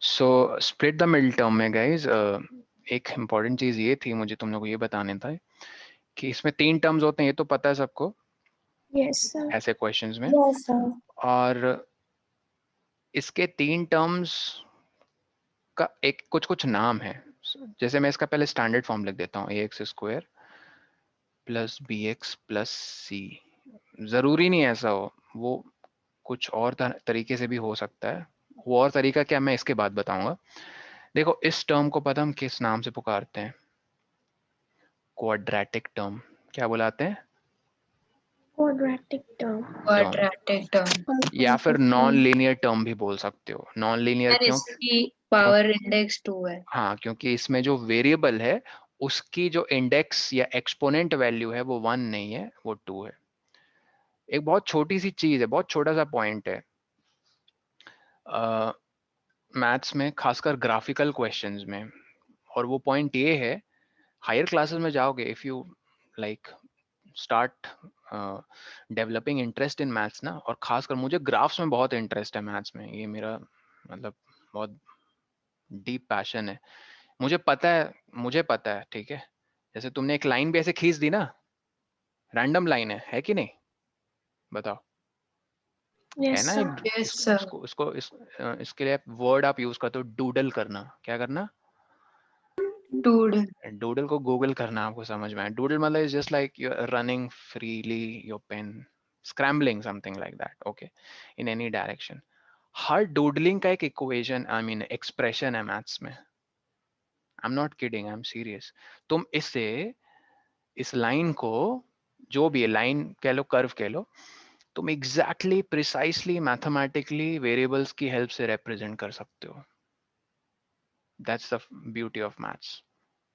So split the middle term में guys एक important चीज ये थी, मुझे तुम लोग को ये बताने था कि इसमें 3 टर्म्स होते हैं, ये तो पता है सबको यस सर। ऐसे क्वेश्चंस में। Yes sir. और इसके 3 टर्म्स का एक कुछ कुछ नाम है। जैसे मैं इसका पहले स्टैंडर्ड फॉर्म लिख देता हूँ, A X square plus B X plus C. जरूरी नहीं ऐसा हो, वो कुछ और तरीके से भी हो सकता है। वो और तरीका क्या, मैं इसके बाद बताऊंगा। देखो इस टर्म को पता हम किस नाम से पुकारते हैं? Quadratic term. क्या बुलाते हैं? Quadratic term. Term, quadratic term. या फिर नॉन लीनियर टर्म भी बोल सकते हो। नॉन लीनियर यार क्यों? इसकी क्यों? पावर इंडेक्स 2 है। हाँ, क्योंकि इसमें जो वेरिएबल है उसकी जो इंडेक्स या एक्सपोनेंट वैल्यू है वो 1 नहीं है, वो 2 है। एक बहुत छोटी सी चीज है, बहुत छोटा सा पॉइंट है मैथ्स में, खासकर ग्राफिकल क्वेश्चंस में। और वो पॉइंट ये है, हायर क्लासेस में जाओगे, if you like start developing interest in maths ना, और खासकर मुझे ग्राफ्स में बहुत इंटरेस्ट है मैथ्स में, ये मेरा मतलब बहुत डीप पैशन है। मुझे पता है, ठीक है। जैसे तुमने एक लाइन भी ऐसे खींच दी ना, रैंडम लाइन है कि नहीं? बताओ। है यस ना सर। एक यस सर। इसके लिए वर्ड आप यूज करते हो, डूडल करना। क्या करना? डूड। डूडल को गूगल करना, आपको समझ में आए। डूडल मतलब is just like you are running freely your pen, scrambling something like that, okay, in any direction. हर डूडलिंग का एक इक्वेशन, आई मीन एक्सप्रेशन है मैथ्स में। I am not kidding, I am serious. तुम इससे इस line को, जो भी है लाइन कह लो, कर्व कह लो, तुम एग्जैक्टली प्रिसाइसली मैथमेटिकली वेरिएबल्स की हेल्प से रिप्रेजेंट कर सकते हो। That's the beauty of maths.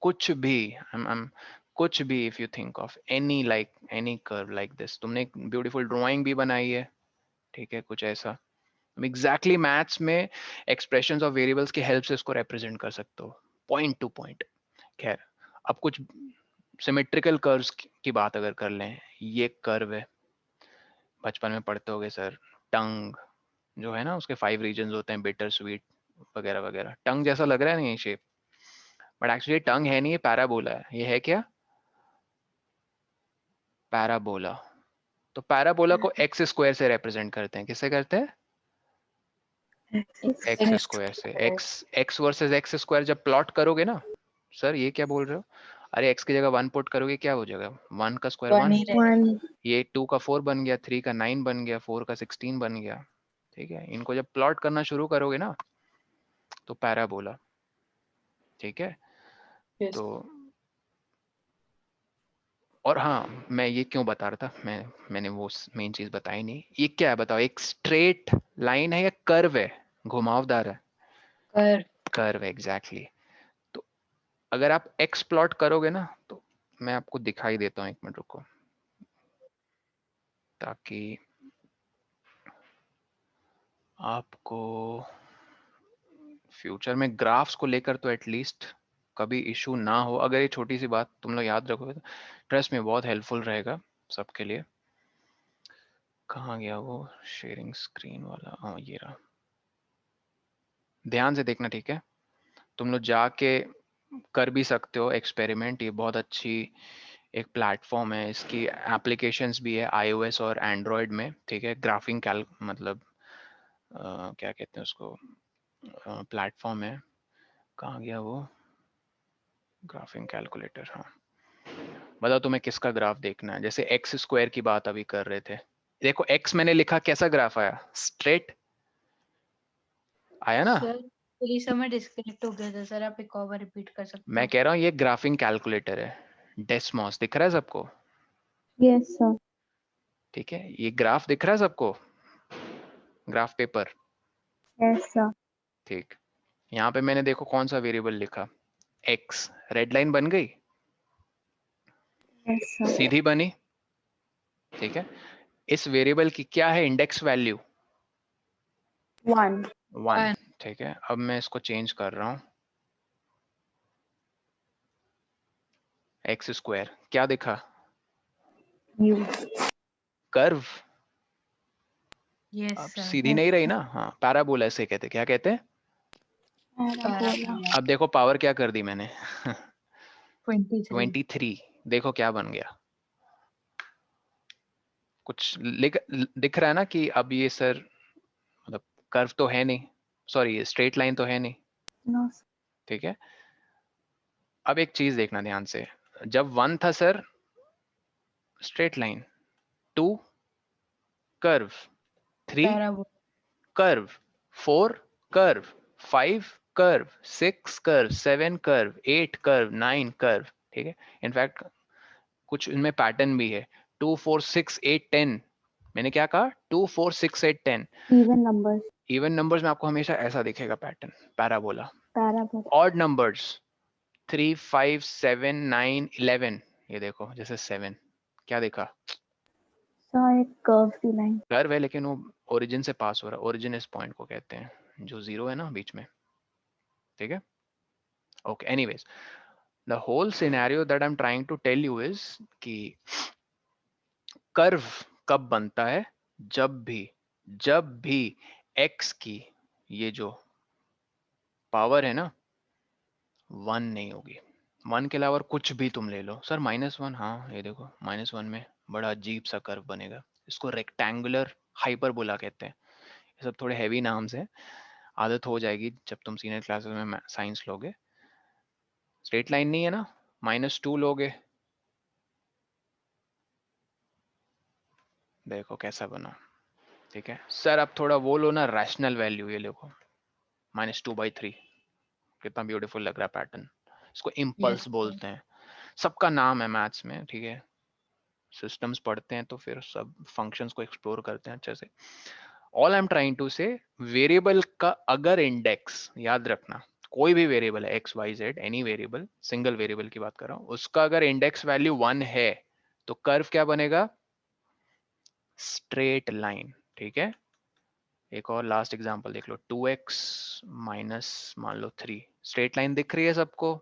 कुछ भी कुछ भी, if you think of any like any curve like this, तुमने एक ब्यूटीफुल ड्राइंग भी बनाई है, ठीक है, कुछ ऐसा, तुम एग्जैक्टली मैथ्स में एक्सप्रेशंस ऑफ वेरिएबल्स की हेल्प से इसको रिप्रेजेंट कर सकते हो, पॉइंट टू पॉइंट। खैर, अब कुछ सिमेट्रिकल कर्व्स की बात अगर कर लें, ये कर्व है, बचपन में पढ़ते होगे सर, टंग जो है ना, उसके 5 रीजन्स होते हैं, बिटर, स्वीट वगैरह वगैरह। टंग जैसा लग रहा है नहीं ये शेप, बट एक्चुअली टंग है नहीं, ये पैराबोला है। ये है क्या? पैराबोला। तो पैराबोला को एक्स स्क्वायर से रिप्रेजेंट करते हैं। किससे करते हैं? एक्स स्क्वायर से। एक्स वर्सेस एक्स स्क्वायर जब प्लॉट करोगे ना, सर ये क्या बोल रहे हो? अरे एक्स की जगह 1 पुट करोगे, क्या हो जाएगा? 1 का स्क्वायर 1, वन। ये 2 का 4 बन गया, 3 का 9 बन गया, 4 का 16 बन गया, ठीक है। इनको जब प्लॉट करना शुरू करोगे ना, तो पैराबोला, ठीक है। तो और हाँ, मैं ये क्यों बता रहा था, मैंने वो मेन चीज बताई नहीं। ये क्या है बताओ? एक स्ट्रेट लाइन है या कर्व है? घुमावदार है? कर। कर्व है, एग्जैक्टली। तो अगर आप एक्स प्लॉट करोगे ना, तो मैं आपको दिखाई देता हूँ, एक मिनट रुको, ताकि आपको फ्यूचर में ग्राफ्स को लेकर तो एटलीस्ट कभी इशू ना हो। अगर ये छोटी सी बात तुम लोग याद रखोगे तो ट्रस्ट में बहुत हेल्पफुल रहेगा सबके लिए। कहाँ गया वो शेयरिंग स्क्रीन वाला? हाँ, ये रहा। ध्यान से देखना, ठीक है। तुम लोग जाके कर भी सकते हो एक्सपेरिमेंट, ये बहुत अच्छी एक प्लेटफॉर्म है, इसकी एप्लीकेशंस भी है आईओएस और एंड्रॉयड में, ठीक है। ग्राफिंग कैल मतलब क्या कहते हैं उसको, प्लेटफॉर्म है। कहाँ गया वो ग्राफिंग कैलकुलेटर? हाँ, बताओ तुम्हें किसका ग्राफ देखना है? जैसे एक्स स्क्वायर की बात अभी कर रहे थे, देखो एक्स मैंने लिखा, कैसा ग्राफ आया? स्ट्रेट आया ना? सर पूरी समय डिस्कनेक्ट हो गया था सर, आप एक और बार रिपीट कर सकते मैं हो? कह रहा हूँ ये ग्राफिंग कैलकुलेटर है, डेस्मॉस दिख रहा है सबको? Yes sir. ठीक है, ये ग्राफ दिख रहा है सबको, ग्राफ पेपर? Yes sir. ठीक। यहाँ पे मैंने देखो कौन सा वेरिएबल लिखा, एक्स। रेड लाइन बन गई, यस सर। सीधी बनी, ठीक है। इस वेरिएबल की क्या है इंडेक्स वैल्यू? वन। 1, ठीक है। अब मैं इसको चेंज कर रहा हूँ, एक्स स्क्वायर क्या दिखा? यू। कर्व। यस अब सर। सीधी नहीं रही ना, हाँ, पैराबोला ऐसे कहते, क्या कहते हैं? parabola, अब देखो पावर क्या कर दी मैंने 23. 23। देखो क्या बन गया, कुछ दिख रहा है ना कि अब ये सर मतलब कर्व तो है नहीं, सॉरी स्ट्रेट लाइन तो है नहीं, no, ठीक है। अब एक चीज देखना ध्यान से, जब 1 था sir straight line, 2 curve, 3 Parabola. Curve, 4 curve, 5 curve, 6 curve, 7 curve, 8 curve, 9 curve, ठीक है। इनफैक्ट कुछ इनमें पैटर्न भी है, 2 4 6 8 10। मैंने क्या कहा, 2 4 6 8 10। even numbers, इवन नंबर्स में आपको हमेशा ऐसा दिखेगा pattern, parabola. parabola, odd numbers 3 5 7 9 11, ये देखो जैसे 7, क्या देखा, so एक curved line, कर्व है लेकिन वो ओरिजिन से पास हो रहा है, ओरिजिन इस पॉइंट को कहते हैं जो 0 है ना बीच में, ठीक है। Okay anyways, the whole scenario that I am trying to tell you is कि कर्व कब बनता है, जब भी x की ये जो पावर है ना 1 नहीं होगी। 1 के अलावा और कुछ भी तुम ले लो सर, -1, हाँ ये देखो -1 में बड़ा अजीब सा कर्व बनेगा, इसको रेक्टेंगुलर हाइपरबोला कहते हैं। ये सब थोड़े हैवी नाम्स हैं, आदत हो जाएगी जब तुम सीनियर क्लासेस में साइंस लोगे। स्ट्रेट लाइन नहीं है ना, -2 लोगे, देखो कैसा बना, ठीक है सर। अब थोड़ा वो लो ना रैशनल वैल्यू, ये देखो -2/3, कितना ब्यूटीफुल लग रहा है पैटर्न। इसको Yes, इम्पल्स sir. बोलते हैं, सबका नाम है मैथ्स में, ठीक है। सिस्टम्स पढ़ते हैं तो फिर सब फंक्शंस को एक्सप्लोर करते हैं अच्छे से। All I am trying to say, variable का अगर इंडेक्स, याद रखना कोई भी वेरिएबल है X Y Z, any variable, single variable की बात कर रहा हूं, उसका अगर इंडेक्स वैल्यू 1 है तो कर्व क्या बनेगा, स्ट्रेट लाइन, ठीक है। एक और लास्ट एग्जांपल देख लो, 2x माइनस मान लो 3, स्ट्रेट लाइन दिख रही है सबको।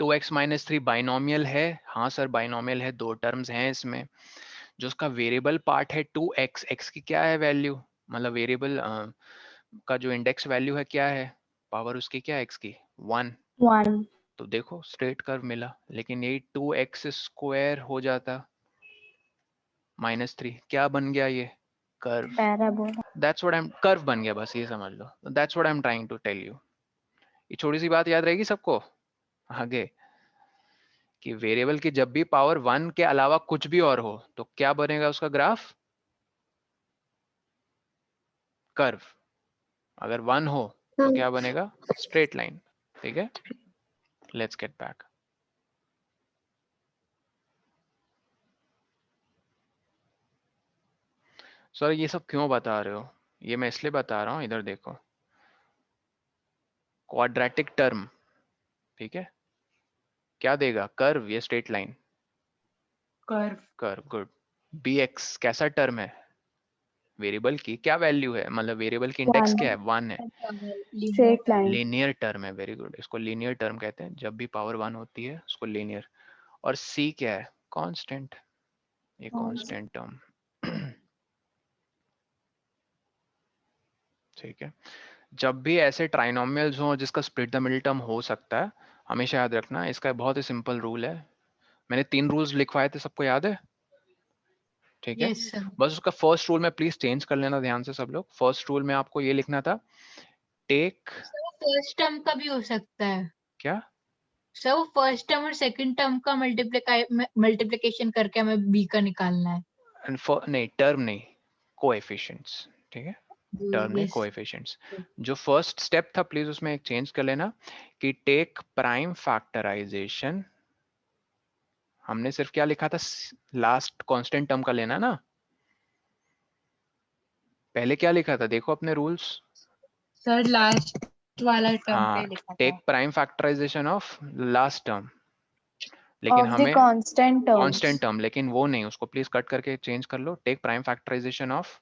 2x माइनस 3 बाइनोमियल है, हाँ सर बाइनोमियल है, 2 टर्म्स हैं इसमें। जो उसका वेरिएबल पार्ट है 2x, x की क्या है वैल्यू, मतलब वेरिएबल का जो इंडेक्स वैल्यू है क्या है, पावर उसकी क्या है x की 1। 1, तो देखो स्ट्रेट कर्व मिला, लेकिन यही 2x स्क्वायर हो जाता -3, क्या बन गया ये curve. parabola, that's what I am, curve बन गया बस, ये समझ लो। That's what I am trying to tell you. ये छोटी सी बात याद रहेगी सबको आगे, कि वेरिएबल की जब भी पावर 1 के अलावा कुछ भी और हो तो क्या बनेगा उसका ग्राफ, कर्व। अगर 1 हो तो क्या बनेगा, स्ट्रेट लाइन, ठीक है। Let's get back. सर ये सब क्यों बता रहे हो, ये मैं इसलिए बता रहा हूँ, इधर देखो, क्वाड्रेटिक टर्म, ठीक है, क्या देगा, कर्व या straight line, Curve. Curve, good. bx कैसा टर्म है, वेरिएबल की क्या वैल्यू है, मतलब वेरिएबल की इंडेक्स 1, क्या है, 1 है, Linear straight term. line, linear term है, वेरी गुड, इसको लीनियर टर्म कहते हैं, जब भी पावर 1 होती है उसको लीनियर। और c क्या है, कांस्टेंट, ये constant, कांस्टेंट टर्म ठीक है। जब भी ऐसे ट्राइनोमियल्स हो जिसका स्प्लिट द मिडिल टर्म हो सकता है, हमेशा याद रखना इसका बहुत ही सिंपल रूल है, मैंने 3 रूल्स लिखवाए थे, सबको याद है, ठीक है। Yes, sir. बस उसका फर्स्ट रूल में प्लीज चेंज कर लेना ध्यान से सब लोग। फर्स्ट रूल में आपको ये लिखना था, टेक, सर वो फर्स्ट टर्म का भी हो सकता है। क्या, सर वो फर्स्ट टर्म और सेकंड टर्म का मल्टीप्लिकेशन करके हमें बी का निकालना है। नहीं टर्म नहीं, कोएफिशिएंट्स, ठीक है, टर्म नहीं यस। कोएफिशिएंट्स। जो फर्स्ट स्टेप था प्लीज उसमें एक चेंज कर लेना, कि टेक प्राइम फैक्टराइजेशन, हमने सिर्फ क्या लिखा था, लास्ट कांस्टेंट टर्म का लेना ना, पहले क्या लिखा था देखो अपने रूल्स, सर लास्ट वाला टर्म पे हाँ, लिखा था। Take prime factorisation of last term, लेकिन of the हमें constant कांस्टेंट terms, टर्म, लेकिन वो नहीं, उसको प्लीज कट करके चेंज कर लो, take prime factorisation of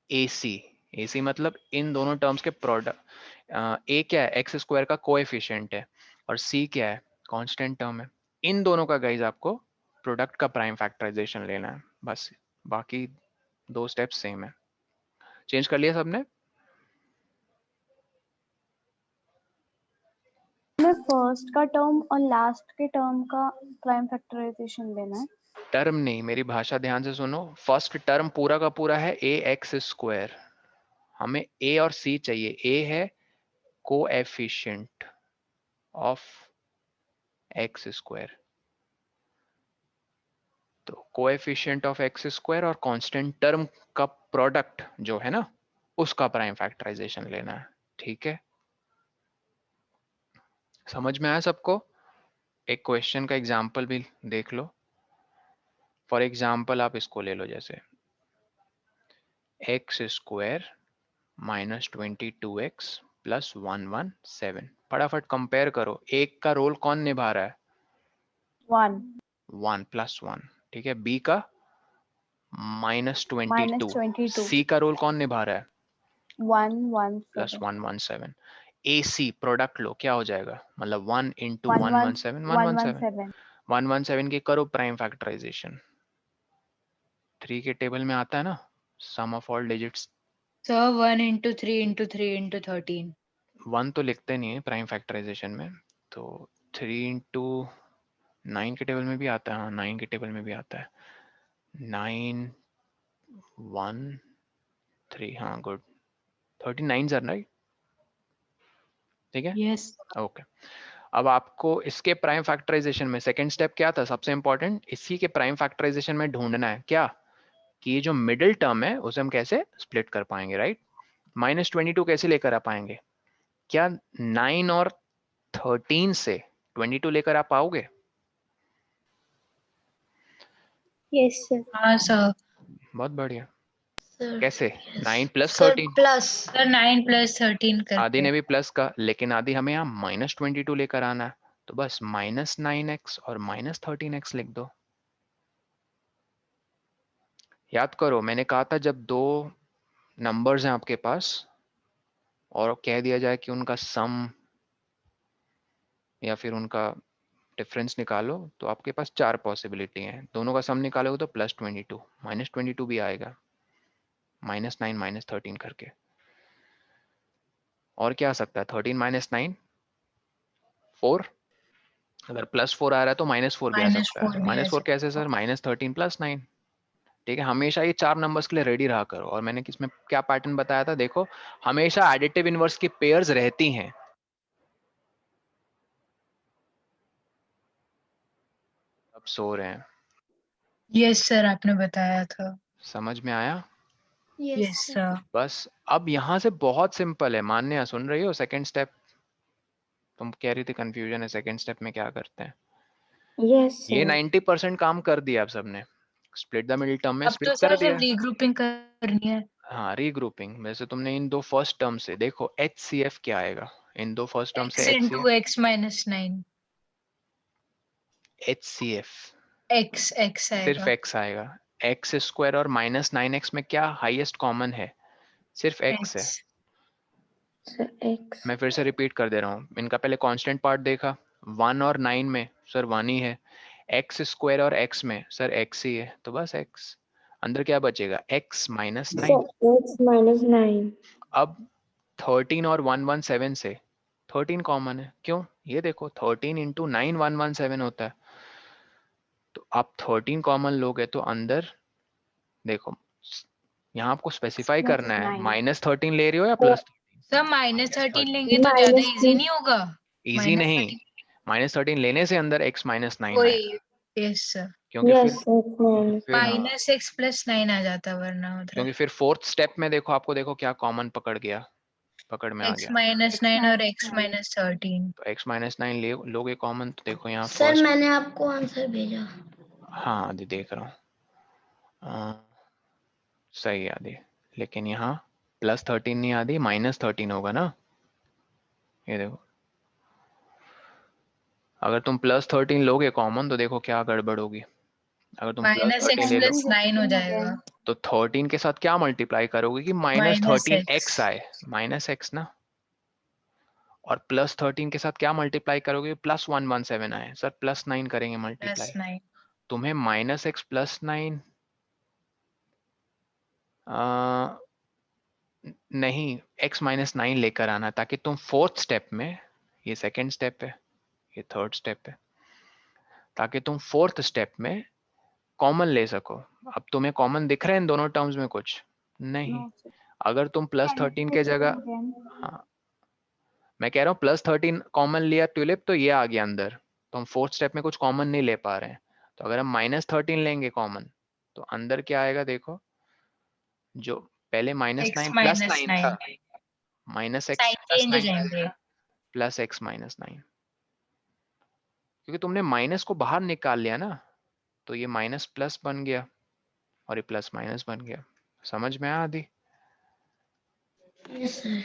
AC। AC मतलब इन दोनों टर्म्स के प्रोडक्ट, A क्या है, एक्स स्क्वायर का कोएफिशिएंट है, और C क्या है, कांस्टेंट टर्म है, इन दोनों का गाइज आपको प्रोडक्ट का प्राइम फैक्टराइजेशन लेना है बस, बाकी 2 स्टेप्स सेम है। चेंज कर लिया सबने, फर्स्ट का टर्म और लास्ट के टर्म का प्राइम फैक्टराइजेशन लेना है। टर्म नहीं, मेरी भाषा ध्यान से सुनो। फर्स्ट टर्म पूरा का पूरा है ए एक्स स्क्वायर, हमें ए और सी चाहिए। ए है कोएफिशिएंट ऑफ एक्स स्क्वायर, तो कोएफिशिएंट ऑफ एक्स स्क्वायर और कांस्टेंट टर्म का प्रोडक्ट जो है ना, उसका प्राइम फैक्टराइजेशन लेना है। ठीक है, समझ में आया सबको? एक क्वेश्चन का एग्जांपल भी देख लो। फॉर एग्जांपल आप इसको ले लो, जैसे x square minus 22x plus 117। फटाफट कंपेयर करो, एक का रोल कौन निभा रहा है? 1 1 प्लस 1। ठीक है, बी का माइनस माइनस 22, 22 सी का रोल कौन निभा रहा है? प्लस 117 117। ए सी प्रोडक्ट लो, क्या हो जाएगा? मतलब 1 इंटू 11 117 117। 117 117 की करो प्राइम फैक्टराइजेशन। 3 के टेबल में आता है ना, sum of all digits. Sir 1 into 3 into 3 into 13। 1 तो लिखते नहीं है प्राइम फैक्टराइजेशन में, तो 3 इंटू 9 के टेबल में भी आता है। हाँ, 9 के टेबल में भी आता है। 9 1 3, हाँ गुड। 39 are right. ठीक है, यस ओके। अब आपको इसके प्राइम फैक्टराइजेशन में सेकंड स्टेप क्या था? सबसे इंपॉर्टेंट, इसी के प्राइम फैक्टराइजेशन में ढूंढना है क्या, कि ये जो मिडिल टर्म है उसे हम कैसे स्प्लिट कर पाएंगे, राइट? -22 कैसे लेकर आ पाएंगे? क्या 9 और 13 से 22 लेकर आ पाओगे? Yes sir. हाँ सर। बहुत बढ़िया। सर कैसे? 9 प्लस सर 13। प्लस सर 9 + 13 आदि करके। ने भी प्लस का, लेकिन आदि हमें यहाँ -22 लेकर आना है, तो बस -9x और -13x लिख दो। याद करो, मैंने कहा था जब दो नंबर्स हैं आपके पास और कह दिया जाए कि उनका सम या फिर उनका डिफरेंस निकालो, तो आपके पास 4 पॉसिबिलिटी हैं। दोनों का सम निकालोगे तो +22, -22 भी आएगा, -9 -13 करके। और क्या आ सकता है? 13 - 9 4। अगर +4 आ रहा है तो -4 भी आ सकता -4 है। भी आ -4 कैसे सकता सर? -13 + 9। ठीक है, हमेशा ये 4 नंबर्स के लिए रेडी रहा करो। और मैंने किसमें क्या पैटर्न बताया था, देखो, हमेशा एडिटिव इनवर्स की पेयर्स रहती हैं। अब सो रहे हैं। यस सर, आपने बताया था। समझ में आया? Yes sir. बस अब यहाँ से बहुत सिंपल है। मान्या, सुन रही हो? सेकंड स्टेप तुम कह रही थी कंफ्यूजन है, सेकंड स्टेप में क्या करते हैं? यस ये सर। 90% काम कर दिया आप सबने। स्प्लिट द मिडिल टर्म में अब स्प्लिट तो कर सर सिर्फ दिया। रीग्रुपिंग करनी है। हाँ, रीग्रुपिंग। वैसे तुमने इन दो फर्स्ट टर्म से देखो, HCF क्या आएगा? इन दो फर्स्ट टर्म x से into HCF। x - 9। HCF x सिर्फ आएगा। x आएगा। x स्क्वायर और -9x में क्या हाईएस्ट कॉमन है? सिर्फ x है। x। Sir x. मैं फिर से रिपीट कर दे रहा हूँ, इनका पहले कांस्टेंट पार्ट देखा। 1 और 9 में सर 1 ही है। x स्क्वायर और x में सर x ही है, तो बस x। अंदर क्या बचेगा? x - 9। Sir x -9। अब 13 और 117 से 13 कॉमन है। क्यों? ये देखो, 13 इंटू 9 117 होता है। तो आप 13 कॉमन लोगे तो अंदर देखो, यहाँ आपको स्पेसिफाई करना है +9 -13 ले रहे हो या सर +13? सर -13 लेंगे तो ज्यादा इजी -3। नहीं होगा? इजी नहीं, -13 -13 लेने से अंदर x - 9 वही। आएगा। Yes sir. क्योंकि यस फिर सर। फिर हाँ, -x + 9 आ जाता वरना उधर। क्योंकि फिर फोर्थ स्टेप में देखो, आपको देखो क्या कॉमन पकड़ गया, पकड़ में आ x गया। - 9 और x - 9 13। तो x - 9 ले लोगे कॉमन, तो देखो यहाँ सर फर्स्ट। मैंने आपको आंसर भेजा। हाँ आदि देख रहा हूँ। सही आदि, लेकिन यहाँ +13 नहीं आदि, -13 होगा ना। ये देखो, अगर तुम +13 लोगे कॉमन तो देखो क्या गड़बड़ होगी। अगर तुम +13 -x ले लो + 9 हो 16 हो जाएगा। गया। तो 13 के साथ क्या मल्टीप्लाई करोगे कि -x। -13x आए, -x ना। और +13 के साथ क्या मल्टीप्लाई करोगे? +117 आए। सर +9 करेंगे मल्टीप्लाई। +9। तुम्हें -x + 9 नहीं, x - 9 लेकर आना, ताकि तुम फोर्थ स्टेप में, ये सेकंड स्टेप है, ये थर्ड स्टेप है, ताकि तुम फोर्थ स्टेप में कॉमन ले सको। अब तुम्हें कॉमन दिख रहे हैं इन दोनों टर्म्स में कुछ नहीं। No, sir. अगर तुम प्लस Can you 13 put के it जगह, again? हाँ मैं कह रहा हूँ प्लस 13 कॉमन लिया ट्यूलिप तो ये आ गया अंदर, तो हम फोर्थ स्टेप में कुछ कॉमन नहीं ले पा रहे हैं। तो अगर हम -13 लेंगे कॉमन तो अंदर क्या आएगा देखो, जो पहले -9 प्लस 9 था, -x साइन प्लस चेंज हो 9 जाएंगे। प्लस x -9, क्योंकि तुमने माइनस को बाहर निकाल लिया ना, तो ये माइनस प्लस बन गया और ये प्लस माइनस बन गया। समझ में आया आदि? Yes sir.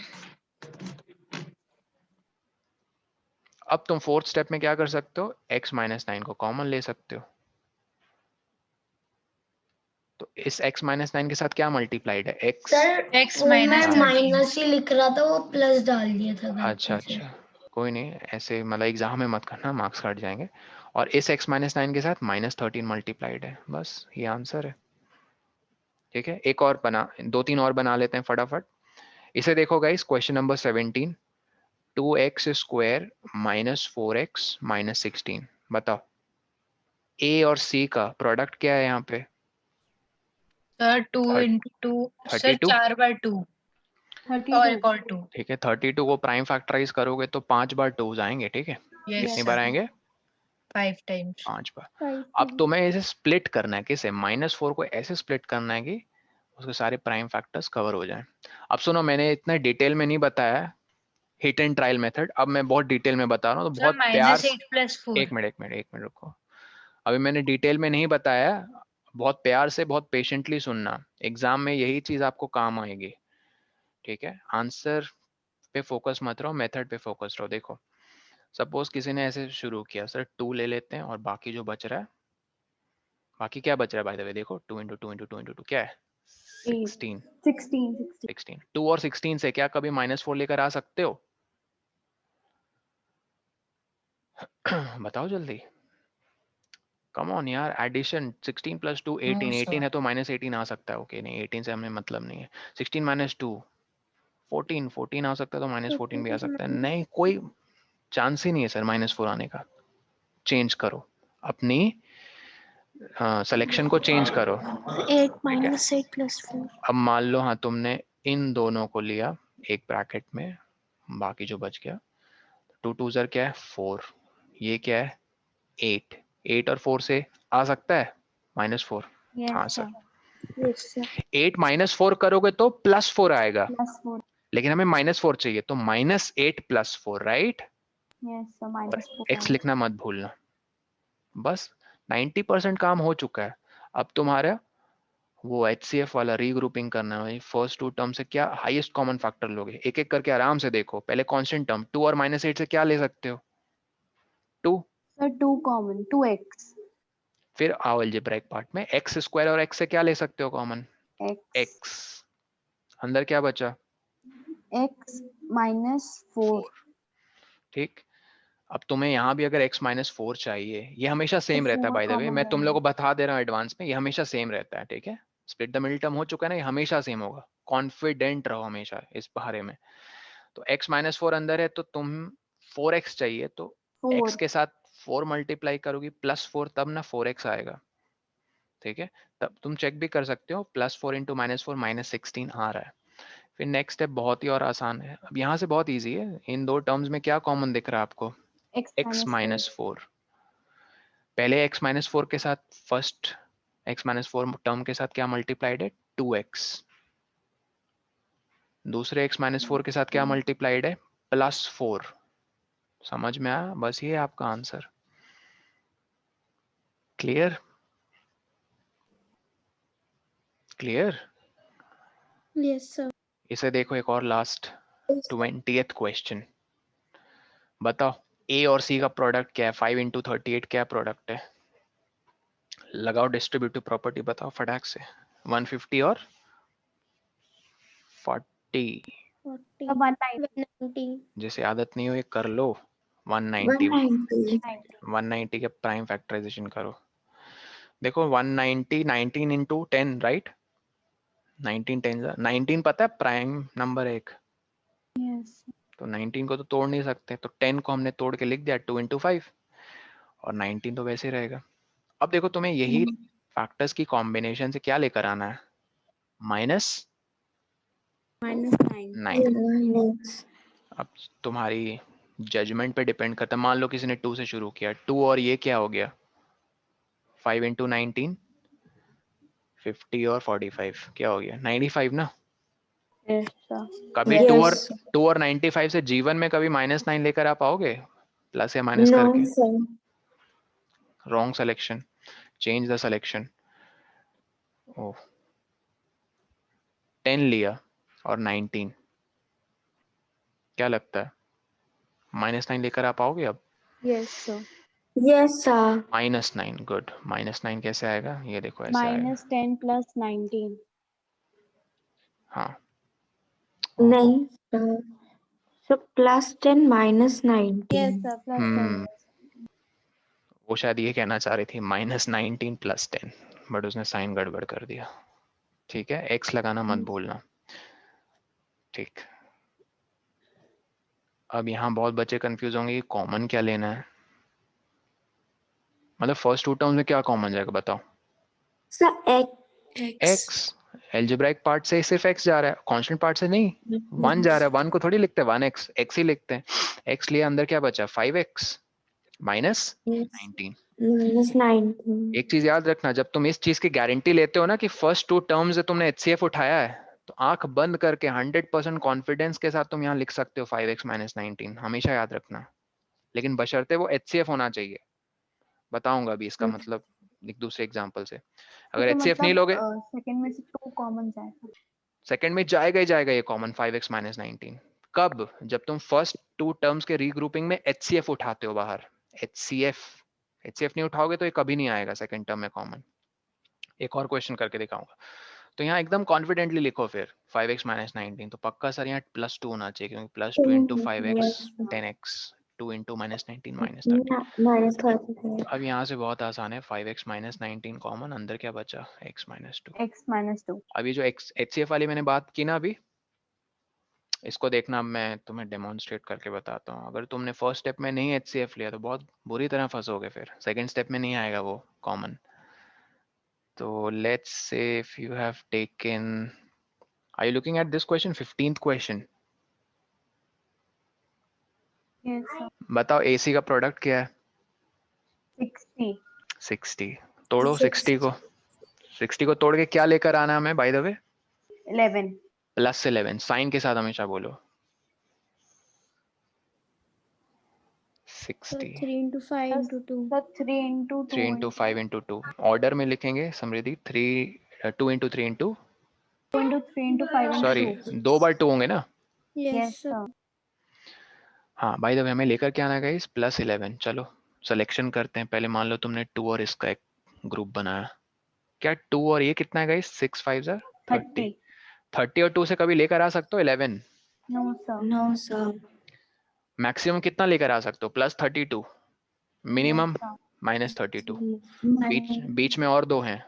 अब तुम फोर्थ स्टेप में क्या कर सकते हो, x -9 को कॉमन ले सकते हो। तो इस x -9 के साथ क्या मल्टीप्लाइड है, x। सर X वो मैं minus 13। माइनस ही लिख रहा था, वो प्लस डाल दिया था अच्छा गलती से। अच्छा, कोई नहीं, ऐसे मतलब एग्जाम में मत करना, मार्क्स कट जाएंगे। और इस x -9 के साथ -13 मल्टीप्लाइड है, बस ये आंसर है। ठीक है, एक और बना, 2-3 और बना लेते हैं फटाफट। इसे देखो guys, question number 17, 2x square -4x -16, बताओ a और c का प्रोडक्ट क्या है यहाँ पे। सर 2 into 2 सर 32, 4 बार 2 और 32. एक और 2। ठीक है, 32 को प्राइम फैक्टराइज करोगे तो 5 बार 2 आएंगे, ठीक है। यस कितनी Yes. बार सर, आएंगे, 5 टाइम्स। 5 बार। 5 अब तुम्हें इसे स्प्लिट करना है, किसे, -4 को ऐसे स्प्लिट करना है कि उसके सारे प्राइम फैक्टर्स कवर हो जाएं। अब सुनो, मैंने इतना डिटेल में नहीं बताया हिट एंड ट्रायल मेथड, अब मैं बहुत डिटेल में बता रहा हूँ, तो सर बहुत प्यार -8 + 4। एक मिनट रुको, अभी मैंने डिटेल में नहीं बताया, बहुत प्यार से बहुत पेशेंटली सुनना, एग्जाम में यही चीज आपको काम आएगी, ठीक है। आंसर पे फोकस मत रहो, मेथड पे फोकस रहो। देखो सपोज किसी ने ऐसे शुरू किया, सर 2 ले लेते हैं और बाकी जो बच रहा है, बाकी क्या बच रहा है बाय द वे, देखो 2 × 2 × 2 × 2 क्या है, 8. 16। 16. 16, 2 और 16 से क्या कभी -4 लेकर आ सकते हो? बताओ जल्दी, कम ऑन यार, एडिशन 16 + 2 18, 18 है तो -18 आ सकता है, ओके नहीं 18 से हमें मतलब नहीं है। 16 - 2 14, 14 आ सकता है, तो -14 भी आ सकता है, नहीं कोई चांस ही नहीं है सर -4 आने का। चेंज करो अपनी सिलेक्शन को, चेंज करो। 8 - 8 + 4। अब मान लो हाँ तुमने इन दोनों को लिया एक ब्रैकेट में, बाकी जो बच गया, 2 2 ज़र क्या है 4, ये क्या है 8, 8 और 4 से आ सकता है -4। हाँ Yes, sir, sir. Yes sir. 8 -4 करोगे तो +4 आएगा, +4. लेकिन हमें -4 चाहिए, तो -8 + 4, राइट। Yes, sir. और -4. x लिखना मत भूलना। बस 90% काम हो चुका है। अब तुम्हारा वो HCF वाला रीग्रुपिंग करना है, फर्स्ट 2 टर्म से क्या हाईएस्ट कॉमन फैक्टर लोगे, एक एक करके आराम से देखो। पहले कांस्टेंट टर्म 2 और -8 से क्या ले सकते हो, 2, Sir, 2 common. 2x. फिर आओ अलजेब्राइक पार्ट में, x स्क्वायर और x से क्या ले सकते हो कॉमन, X. x, अंदर क्या बचा X -4. 4, ठीक। अब तुम्हें यहाँ भी अगर x -4 चाहिए, ये हमेशा तो सेम रहता है 4 बाय द वे, common मैं तुम लोगों रहेगा. को बता दे रहा हूँ एडवांस में, ये हमेशा सेम रहता है, ठीक है। स्प्लिट द मिडिल टर्म हो चुका है ना, ये हमेशा सेम होगा, कॉन्फिडेंट रहो हमेशा इस बारे में। तो x -4 अंदर है, तो तुम 4x चाहिए, तो 4. x के साथ 4 मल्टीप्लाई करोगी +4, तब ना 4x आएगा, ठीक है। तब तुम चेक भी कर सकते हो, +4 × -4 -16 आ रहा है। फिर नेक्स्ट स्टेप बहुत ही और आसान है, अब यहाँ से बहुत इजी है, इन दो टर्म्स में क्या कॉमन दिख रहा है आपको, X x -4. -4। पहले x -4 के साथ, फर्स्ट x -4 टर्म के साथ क्या मल्टीप्लाइड है, 2x। दूसरे x -4 के साथ क्या मल्टीप्लाइड है, +4। समझ में आया, बस ये है आपका answer. Clear, clear. Yes sir. इसे देखो एक और लास्ट 20th क्वेश्चन, बताओ a और c का प्रोडक्ट क्या है, 5 × 38 क्या प्रोडक्ट है, लगाओ डिस्ट्रीब्यूटिव प्रॉपर्टी, बताओ फटाक से। 150 और 40, 40 190. 190 जैसे आदत नहीं हो ये कर लो। 190, 190 190 के प्राइम फैक्टराइजेशन करो। देखो 190, 19 × 10, राइट, 19 10 19 पता है प्राइम नंबर एक, Yes. तो 19 को तो तोड़ नहीं सकते, तो 10 को हमने तोड़ के लिख दिया 2 into 5 और 19 तो वैसे ही रहेगा। अब देखो तुम्हें यही फैक्टर्स की कॉम्बिनेशन से क्या लेकर आना है, -9। अब तुम्हारी जजमेंट पे डिपेंड करता है। मान लो किसी ने 2 से शुरू किया, 2 और ये क्या हो गया 5 into 19 50 और 45 क्या हो गया 95 ना। Yes, sir. कभी 2 और 95 से जीवन में कभी -9 लेकर आ पाओगे प्लस या माइनस नो करके? Sir. Wrong selection, change the selection. Oh 10 लिया और 19, क्या लगता है -9 लेकर आ पाओगे अब? Yes, sir. Yes sir. -9, good. -9 कैसे आएगा, ये देखो ऐसे आएगा। -10 plus 19. हाँ नहीं सर, सो +10 -19। Yes, sir. Plus 10. हम्म, वो शायद ये कहना चाह रही थी -19 + 10, बट उसने साइन गड़बड़ कर दिया। ठीक है, x लगाना मत भूलना। ठीक, अब यहाँ बहुत बच्चे कंफ्यूज होंगे कि कॉमन क्या लेना है। मतलब फर्स्ट 2 टर्म्स में क्या कॉमन जाएगा बताओ? Sir x. x। Algebraic part से सिर्फ x जा रहा है, कांस्टेंट पार्ट से नहीं। 1 जा रहा है, 1 को थोड़ी लिखते हैं 1x, x ही लिखते हैं। x लिया, अंदर क्या बचा 5x -19। -19। एक चीज याद रखना, जब तुम इस चीज की गारंटी लेते हो ना कि फर्स्ट 2 टर्म्स से तुमने HCF उठाया है, तो आंख बंद करके 100% कॉन्फिडेंस के साथ तुम यहाँ लिख सकते हो 5x -19, हमेशा याद रखना। लेकिन बशर्ते वो HCF होना चाहिए। बताऊंगा अभी इसका मतलब एक दूसरे एग्जांपल से। अगर तो HCF नहीं मतलब लोगे, सेकंड में से 2 कॉमन जाएगा। सेकंड में जाएगा ही जाएगा ये कॉमन 5x -19। कब? जब तुम फर्स्ट 2 टर्म्स के रीग्रुपिंग में HCF उठाते हो बाहर। HCF नहीं उठाओगे तो ये कभी नहीं आएगा सेकंड टर्म में कॉमन। एक और क्वेश्चन करके दिखाऊंगा। तो यहाँ एकदम कॉन्फिडेंटली लिखो फिर 5x -19, तो पक्का सर यहाँ +2 होना चाहिए, क्योंकि +2 into 5x 10x, 2 into -19 -30। -30। अब यहाँ से बहुत आसान है, 5x -19 कॉमन, अंदर क्या बचा x -2। x -2. अभी जो HCF वाली मैंने बात की ना अभी, इसको देखना, अब मैं तुम्हें डेमोन्स्ट्रेट करके बताता हूँ। अगर तुमने फर्स्ट स्टेप में नहीं HCF लिया तो बहुत बुरी तरह फंसोगे, फिर सेकंड स्टेप में नहीं आएगा वो कॉमन। तो let's say if you have taken, are you looking at this question, 15th question? Yes, sir. बताओ AC का प्रोडक्ट क्या है? 60. 60। तोड़ो 60 को तोड़ के क्या लेकर आना है हमें बाय द वे? 11. +11, साइन के साथ हमेशा बोलो। 60 3 into 5 into 2। So 3 into 2. 3 into 5 into 2 order में लिखेंगे समृद्धि। 2 into 3 into 2 into 3 into 5 into sorry 2. 2 बार 2 होंगे ना। Yes, sir. हाँ बाय द वे हमें लेकर क्या आना गाइस +11। चलो सिलेक्शन करते हैं। पहले मान लो तुमने 2 और इसका एक ग्रुप बनाया। क्या 2 और ये कितना है गाइस? 6 5 30। 30 और 2 से कभी लेकर आ सकते हो 11? No, sir. No sir. Maximum कितना लेकर आ सकते हो? +32। Minimum Yes, sir. -32। बीच में और 2 हैं,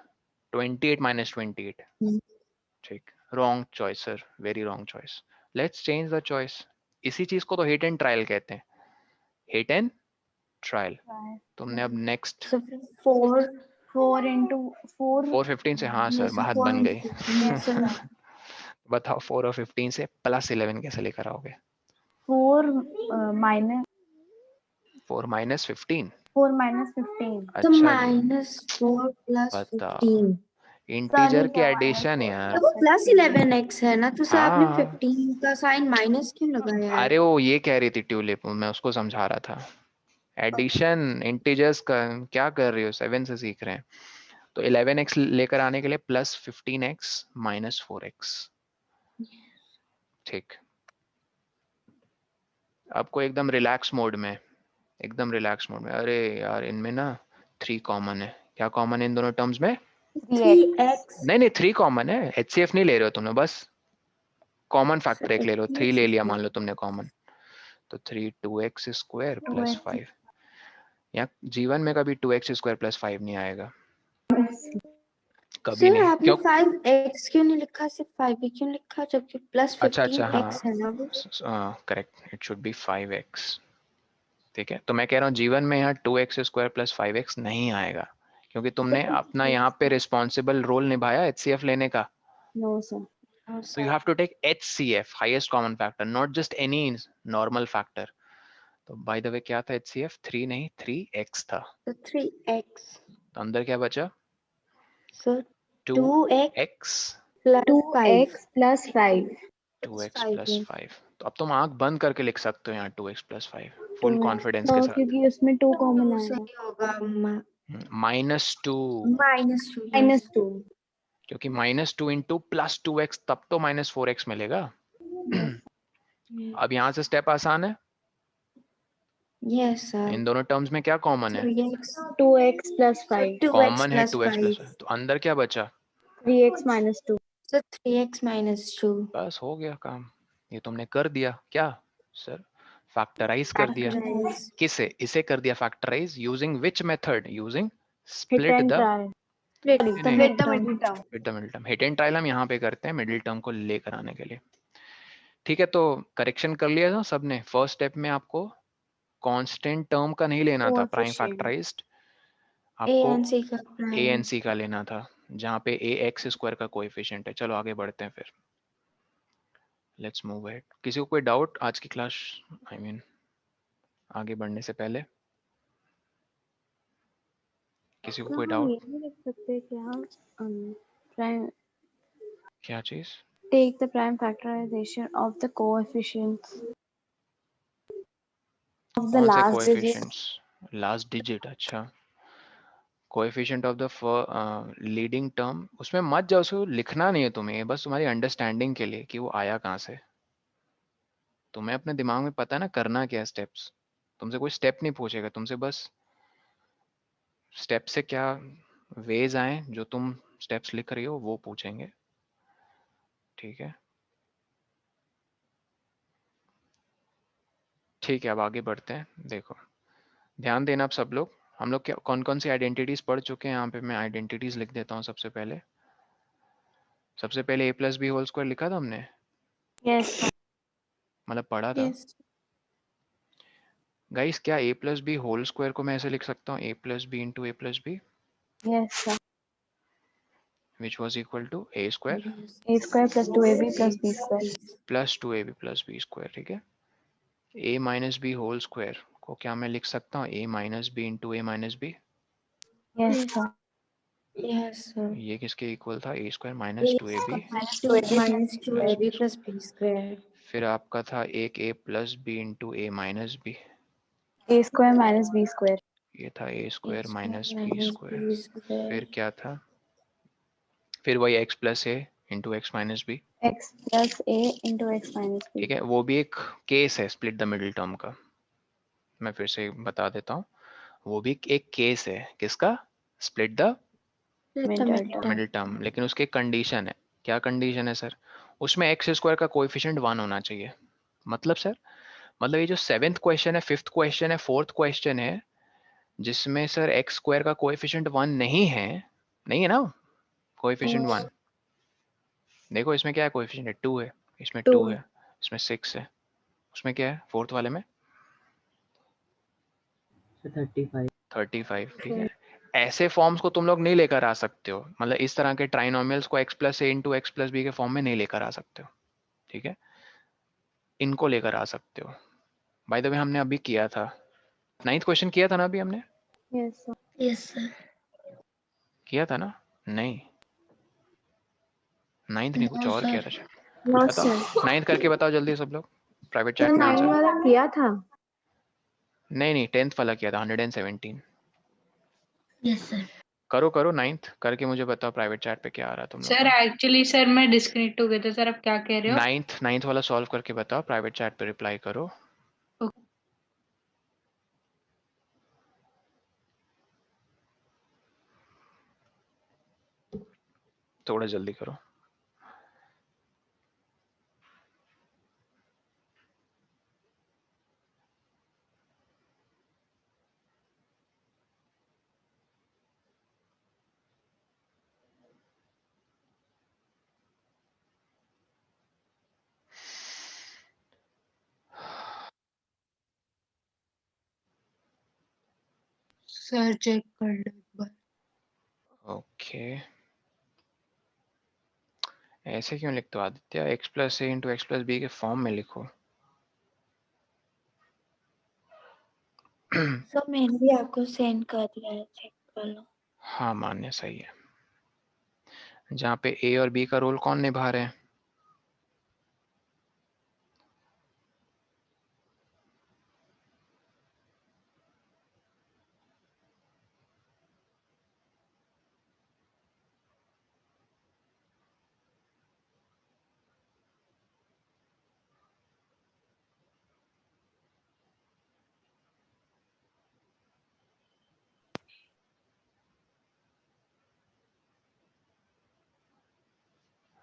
28 -28। ठीक, wrong choice sir, very wrong choice. Let's change the choice. इसी चीज को तो हिट एंड ट्रायल कहते हैं, हिट एंड ट्रायल। तुमने अब नेक्स्ट 4 into 4. 415 से, हाँ सर बात बन गई। बताओ 4 और 15 से +11 कैसे लेकर आओगे? 4 minus 4 -15। 4 minus 15. तो अच्छा जी, -4 + बताओ 15। इंटीजर Sun की is a एडिशन -4 यार। तो वो +11x है ना, तो सर आपने हाँ 15 का साइन माइनस क्यों लगाया है? अरे वो ये कह रही थी ट्यूलिप, मैं उसको समझा रहा था। एडिशन इंटीजर्स का क्या कर रही हो, 7 से सीख रहे हैं। तो 11x लेकर आने के लिए +15x -4x। ठीक, आपको एकदम रिलैक्स मोड में, एकदम रिलैक्स मोड में। अरे यार इनमें ना 3 कॉमन है। क्या कॉमन है इन दोनों टर्म्स में? 3x। नहीं 3 कॉमन है। HCF नहीं ले रहे हो तुमने, बस कॉमन फैक्टर एक ले लो। 3 ले लिया मान लो तुमने कॉमन, तो 3 2x स्क्वायर + 5। यहाँ जीवन में कभी 2x स्क्वायर + 5 नहीं आएगा। कभी सर नहीं, आपने क्यों? 5x क्यों नहीं लिखा, सिर्फ 5 क्यों लिखा, जबकि प्लस अच्छा अच्छा, 15x है ना वो। हाँ correct, it should be 5x। ठीक है, तो मैं कह रहा हूँ जीवन में यहाँ 2x² प्लस 5x नहीं आएगा, क्योंकि तुमने अपना यहाँ पे रिस्पॉन्सिबल रोल निभाया HCF लेने का। No sir. So you have to take HCF, highest common factor, not just any normal factor. तो by the way क्या था HCF? 3 नहीं 3x था। तो 3x तो अंदर क्या बचा? Sir 2x 2x plus 5 2x plus 5 2x plus 5। तो अब तुम आंख बंद करके लिख सकते हो यहाँ 2x plus 5 full 2x confidence के साथ। क्योंकि उसमें 2 कॉमन आएगा। सही होगा -2, -2 क्योंकि -2 इंटू प्लस 2x, तब तो -4x मिलेगा। अब यहाँ से स्टेप आसान है, यस सर। इन दोनों टर्म्स में क्या कॉमन है? 2x plus 5 कॉमन है 2x प्लस प्लस, तो अंदर क्या बचा? 3x minus 2 sir 3x minus 2 बस हो गया काम, ये तुमने कर दिया क्या सर? फैक्टराइज कर दिया। फैक्टराइज किसे? इसे कर दिया factorise using which method? Using hit split and the try split नहीं, द नहीं, mid term. Split the middle term. Hit and trial हम यहाँ पे करते हैं मिडिल टर्म को लेकर आने के लिए। ठीक है, तो करेक्शन कर लिया था सबने। फर्स्ट स्टेप में आपको कांस्टेंट टर्म का नहीं लेना था प्राइम Coefficient. फैक्टराइज्ड, ए आपको एन सी का ए प्राइम। एन सी का लेना था, जहाँ पे ax² का कोएफिशिएंट है। चलो आगे बढ़ते हैं फिर, लेट्स मूव अहेड। किसी को कोई डाउट आज की क्लास, आई मीन आगे बढ़ने से पहले किसी को क्या कोई हम डाउट? ये नहीं लिख सकते कि हम prime क्या चीज? take the prime factorization of the coefficients of the कौन से last digit coefficients? Last digit, अच्छा। Coefficient of the leading term, उसमें मत जाओ, उसको लिखना नहीं है तुम्हें, ये बस तुम्हारी अंडरस्टैंडिंग के लिए कि वो आया कहाँ से। तुम्हें अपने दिमाग में पता है ना करना क्या है स्टेप्स। तुमसे कोई स्टेप नहीं पूछेगा, तुमसे बस स्टेप से क्या वेज आए जो तुम स्टेप्स लिख रही हो वो पूछेंगे। ठीक है, ठीक है, अब आगे बढ़ते हैं। देखो ध्यान देना आप सब लोग, हम लोग क्या कौन कौन सी आइडेंटिटीज पढ़ चुके हैं। यहाँ पे मैं आइडेंटिटीज लिख देता हूँ। सबसे पहले a+b² लिखा था हमने, yes मतलब पढ़ा था। यस गाइस क्या a+b² को मैं ऐसे लिख सकता हूँ a+b into a+b, yes sir. Which was equal to a² A square plus 2ab plus b square plus 2ab plus b²। ठीक है, a-b² को क्या मैं लिख सकता हूँ a-b into a-b, yes sir. Yes sir. ये किसके इक्वल था? a² A minus 2ab। Minus 2ab minus 2ab plus B square. फिर आपका था एक a+b into a-b, a square minus b square ये था a² minus minus b²। B square. फिर क्या था? फिर वही x+a into x minus b। x plus a into x minus b. ठीक है, वो भी एक केस है स्प्लिट द मिडिल टर्म का, मैं फिर से बता देता हूँ। वो भी एक केस है किसका? Split the Middle term. Middle term, लेकिन उसकी एक कंडीशन है। क्या कंडीशन है सर? उसमें x² का कोएफिशिएंट 1 होना चाहिए। मतलब सर, मतलब ये जो 7th क्वेश्चन है, 5th क्वेश्चन है, 4th क्वेश्चन है, जिसमें सर x² का कोएफिशिएंट 1 नहीं है, नहीं है ना कोएफिशिएंट 1। देखो इसमें क्या है, कोएफिशिएंट 2 है, इसमें 2 2 है, इसमें 6 है, उसमें क्या है 4th वाले में? 35। ठीक है, ऐसे फॉर्म्स को तुम लोग नहीं लेकर आ सकते हो, मतलब इस तरह के ट्राइनोमियल्स को x+a इंटू x+b के फॉर्म में नहीं लेकर आ सकते हो। ठीक है, इनको लेकर आ सकते हो। बाय द वे हमने अभी किया था 9th क्वेश्चन, किया था ना अभी हमने? yes sir. Yes sir. किया था ना? नहीं 9th नहीं, कुछ और किया था शायद। No बताओ sir. 9th करके बताओ जल्दी सब लोग प्राइवेट तो चैट में 9 आंसर। वाला किया था। नहीं 10th वाला किया था 117। Yes sir. करो करो 9th करके मुझे बताओ प्राइवेट चैट पे क्या आ रहा है तुम लोग सर का। एक्चुअली सर मैं डिस्कनेक्ट हो गया था सर, आप क्या कह रहे हो? 9th वाला सॉल्व करके बताओ, प्राइवेट चैट पे रिप्लाई करो। थोड़ा जल्दी करो। सर चेक कर लो एक बार। ओके, ऐसे क्यों लिखते हो Aditya? x plus A into X plus B के फॉर्म में लिखो। सर मैंने भी आपको सेंड कर दिया है, चेक कर लो। हाँ मान्य, सही है। जहाँ पे ए और बी का रोल कौन निभा रहे हैं?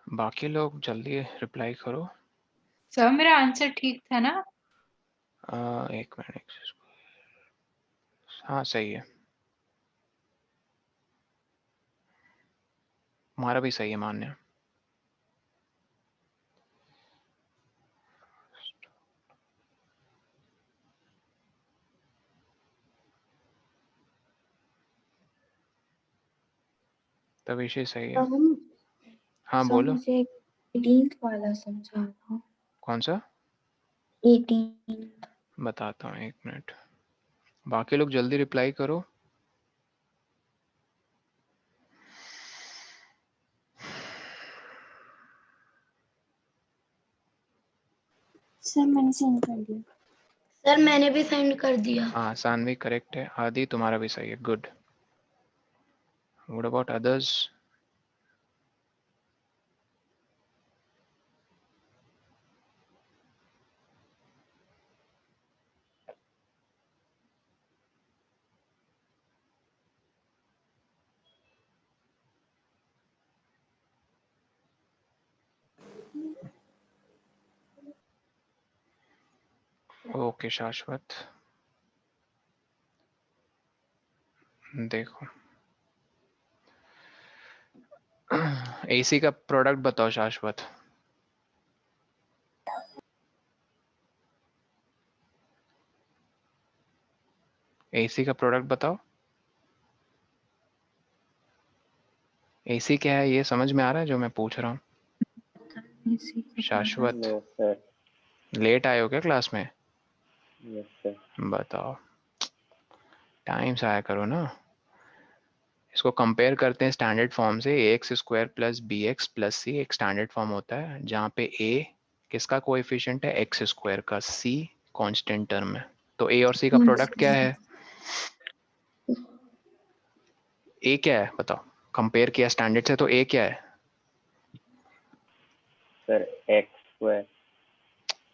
बाकी लोग जल्दी रिप्लाई करो। सर मेरा आंसर ठीक था ना? एक मिनट, हाँ सही है, हमारा भी सही है मान्य। तब विषय सही है। हाँ सर बोलो। मुझे 18th वाला समझा दो। कौन सा? 18th। बताता हूँ, एक मिनट। बाकी लोग जल्दी रिप्लाई करो। सर मैंने सेंड कर दिया। सर मैंने भी सेंड कर दिया। हाँ सानवी करेक्ट है, आदि तुम्हारा भी सही है, good. What about others? Okay शाश्वत, देखो एसी का प्रोडक्ट बताओ शाश्वत। एसी का प्रोडक्ट बताओ। एसी क्या है ये समझ में आ रहा है जो मैं पूछ रहा हूँ? शाश्वत, नो सर। लेट आए हो क्या क्लास में? Yes sir. बताओ, टाइम से आया करो ना। इसको कंपेयर करते हैं स्टैंडर्ड फॉर्म से। A X square plus B X plus C एक स्टैंडर्ड फॉर्म होता है जहाँ पे ए किसका कोएफिशिएंट है? एक्स स्क्वायर का, सी कांस्टेंट टर्म है। तो ए और सी का प्रोडक्ट क्या है? ए क्या है बताओ? कंपेयर किया स्टैंडर्ड से तो ए क्या है? Sir X square.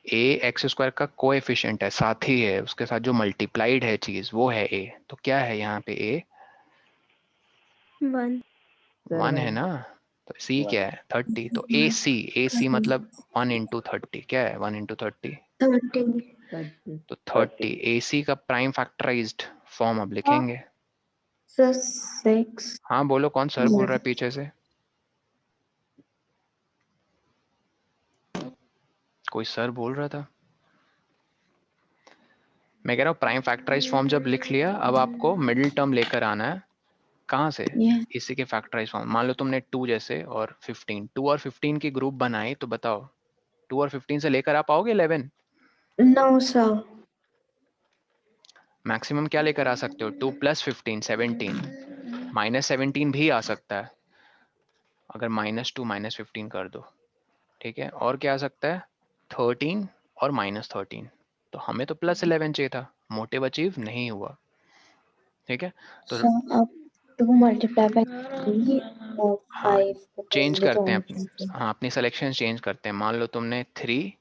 A X square का कोएफिशिएंट है, साथी है, उसके साथ जो मल्टीप्लाइड है चीज वो है ए। तो क्या है यहाँ पे? ए 1। 1 है ना। तो सी क्या है? 30। तो ए सी मतलब 1 इंटू 30। क्या है 1 इंटू 30? 30। तो 30 ए सी का प्राइम फैक्टराइज्ड फॉर्म अब लिखेंगे। सर 6। हाँ बोलो, कौन सर बोल रहा है पीछे से? कोई सर बोल रहा था। मैं कह रहा हूँ प्राइम फैक्टराइज फॉर्म जब लिख लिया, अब आपको मिडिल टर्म लेकर आना है। कहाँ से? इसी के फैक्टराइज फॉर्म। मान लो तुमने 2 जैसे और 15, 2 और 15 की ग्रुप बनाई, तो बताओ 2 और 15 से लेकर आ पाओगे 11? No sir. मैक्सिमम क्या लेकर आ सकते हो? 2 प्लस 15 17, माइनस 17 भी आ सकता है अगर -2 -15 कर दो। ठीक है, और क्या आ सकता है? 13 और -13। तो हमें तो +11 चाहिए था, मोटिव अचीव नहीं हुआ। ठीक है, तो सर अब 2 मल्टीप्लाई बाय 3 और हाँ 5 को चेंज करेंगे तो करते हैं आंसर। हाँ अपनी सिलेक्शन चेंज करते हैं। मान लो तुमने 3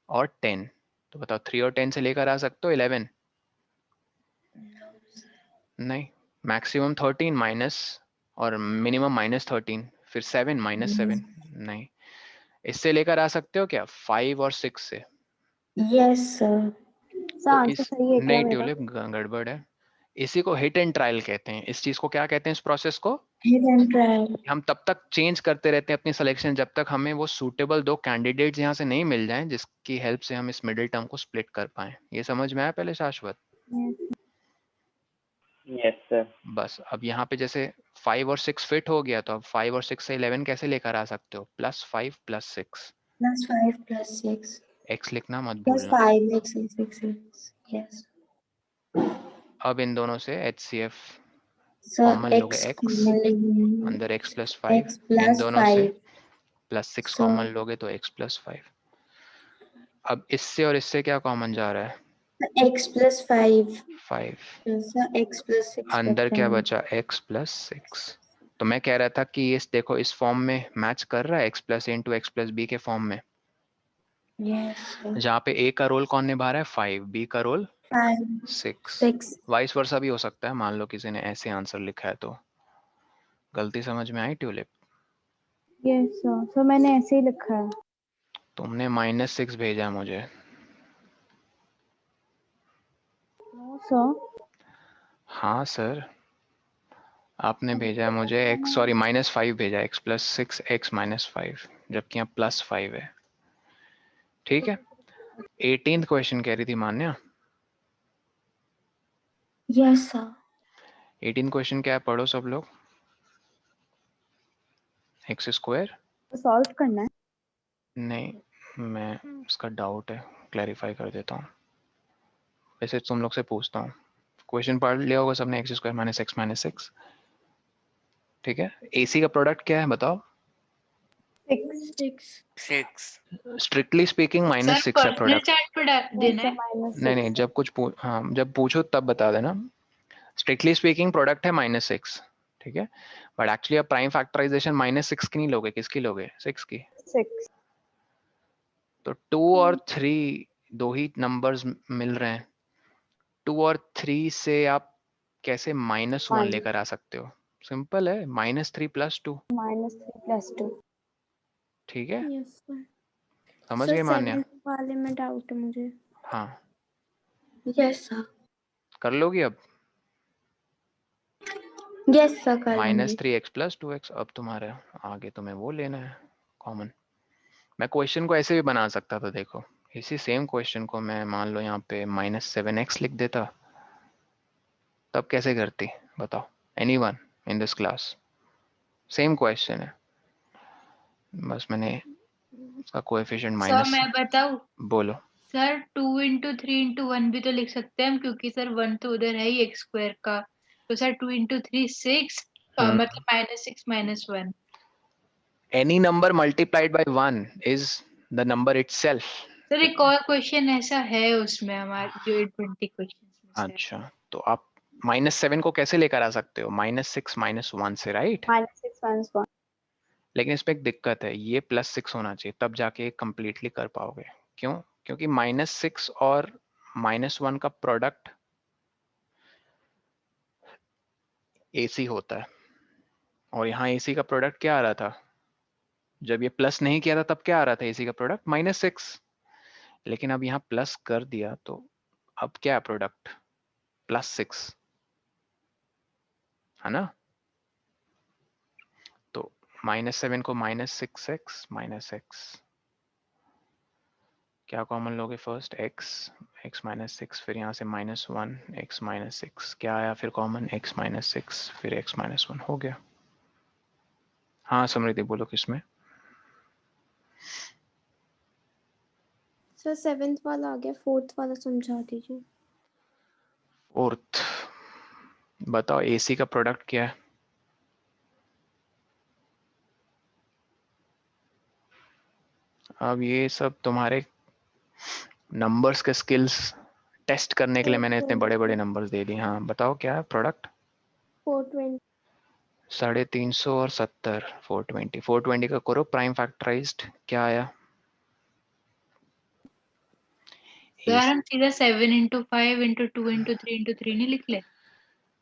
और 10, तो बताओ 3 और 10 से लेकर आ सकते हो 11? नहीं, मैक्सिमम 13 माइनस और मिनिमम -13, फिर 7 -7। नहीं, इससे लेकर आ सकते हो क्या? 5 और 6 से। Yes sir. सर तो आंसर इस सही है क्या नहीं मेरा? ट्यूलिप, गड़बड़ है। इसी को हिट एंड ट्रायल कहते हैं। इस चीज को क्या कहते हैं, इस प्रोसेस को? Hit and trial. हम तब तक चेंज करते रहते हैं अपनी सिलेक्शन जब तक हमें वो सूटेबल 2 कैंडिडेट्स यहाँ से नहीं मिल जाएं जिसकी हेल्प से हम इस मिडिल टर्म को स्प्लिट कर पाए। ये समझ में आया पहले शाश्वत? Yes, sir. बस अब यहाँ पे जैसे 5 और 6 फिट हो गया, तो अब 5 और 6 से 11 कैसे लेकर आ सकते हो? +5 +6, +5 +6 x लिखना मत +5 भूलना। x. Yes. अब इन दोनों से HCF So कॉमन लोगे x x, commonly अंदर x + 5, x इन plus दोनों से 5. +6 So कॉमन लोगे तो x + 5। अब इससे और इससे क्या कॉमन जा रहा है? x plus 5. 5, So x plus 6 अंदर क्या बचा बचा? x + 6। तो मैं कह रहा था कि इस देखो इस फॉर्म में मैच कर रहा है, x + a × x + b के फॉर्म में, Yes, sir. जहाँ पे a का रोल कौन निभा रहा है? 5, b का रोल 5 6। 6. वाइस वर्सा भी हो सकता है, मान लो किसी ने ऐसे आंसर लिखा है तो। गलती समझ में आई ट्यूलिप? यस सर, सर मैंने ऐसे ही लिखा है। तुमने -6 भेजा मुझे। नो सर, हाँ सर, आपने भेजा है मुझे x, सॉरी -5 भेजा, x + 6 x - 5, जबकि यहाँ +5 है। ठीक है, 18th क्वेश्चन कह रही थी मान्या। Yes, sir. 18 क्वेश्चन क्या है, पढ़ो सब लोग। x², सॉल्व करना है। नहीं मैं इसका डाउट है, क्लैरिफाई कर देता हूँ। वैसे तुम लोग से पूछता हूँ, क्वेश्चन पढ़ लिया होगा सबने, x² - x - 6। ठीक है, AC का प्रोडक्ट क्या है बताओ? 6. स्ट्रिक्टली स्पीकिंग सर -6 है पर्सनल प्रोडक्ट। चैट पे देना है। नहीं नहीं, जब कुछ हाँ जब पूछो तब बता देना। स्ट्रिक्टली स्पीकिंग प्रोडक्ट है -6, ठीक है, बट एक्चुअली आप प्राइम फैक्टराइजेशन -6 की नहीं लोगे, किसकी लोगे? 6 की। 6। तो 2 और 3 दो ही नंबर्स मिल रहे हैं, 2 और 3 से आप कैसे -1 लेकर आ सकते हो? सिंपल है, -3 + 2। -3 + 2। ठीक है, Yes, sir. समझ So गए मान्या? 7th वाले में डाउट है मुझे. हाँ, Yes, sir. कर लोगी अब? Yes, sir, कर लूंगी. -3x + 2x। अब तुम्हारे आगे तुम्हें वो लेना है कॉमन। मैं क्वेश्चन को ऐसे भी बना सकता था, देखो इसी सेम क्वेश्चन को मैं मान लो यहाँ पे -7x लिख देता, तब कैसे करती बताओ? Anyone in this class? Same question है, बस मैंने उसका कोएफिशिएंट सर माइनस। मैं बताऊं? बोलो। सर 2 × 3 × 1 भी तो लिख सकते हैं हम, क्योंकि सर 1 तो उधर है ही x² का। तो सर 2 × 3 6, मतलब -6 - 1। Any number multiplied by 1 is the number itself. Sir एक और क्वेश्चन ऐसा है उसमें हमारे जो 20 क्वेश्चन में से। अच्छा, तो आप -7 को कैसे लेकर आ सकते हो? -6 - 1 से, राइट? -6 - 1। लेकिन इसमें एक दिक्कत है, ये +6 होना चाहिए, तब जाके कंप्लीटली कर पाओगे। क्यों? क्योंकि -6 और -1 का प्रोडक्ट AC होता है, और यहाँ AC का प्रोडक्ट क्या आ रहा था? जब ये प्लस नहीं किया था तब क्या आ रहा था AC का प्रोडक्ट? -6। लेकिन अब यहाँ प्लस कर दिया तो अब क्या प्रोडक्ट? +6, है ना? तो -7 को -6x -x, क्या कॉमन लोगे? फर्स्ट x, x - 6, फिर यहाँ से -1 x - 6, क्या आया फिर कॉमन? x - 6, फिर x - 1 हो गया। हाँ समृद्धि बोलो किसमें? सर 7th वाला आ गया, 4th वाला समझा दीजिए. 4th, बताओ AC का प्रोडक्ट क्या है? अब ये सब तुम्हारे नंबर्स के स्किल्स टेस्ट करने के लिए मैंने इतने बड़े बड़े नंबर्स दे दिए। हाँ बताओ क्या है प्रोडक्ट? 420. 350 और 70, 420। 420 का करो प्राइम फैक्टराइज्ड, क्या आया? सर हम सीधा 7 × 5 × 2 × 3 × 3 नहीं लिख ले?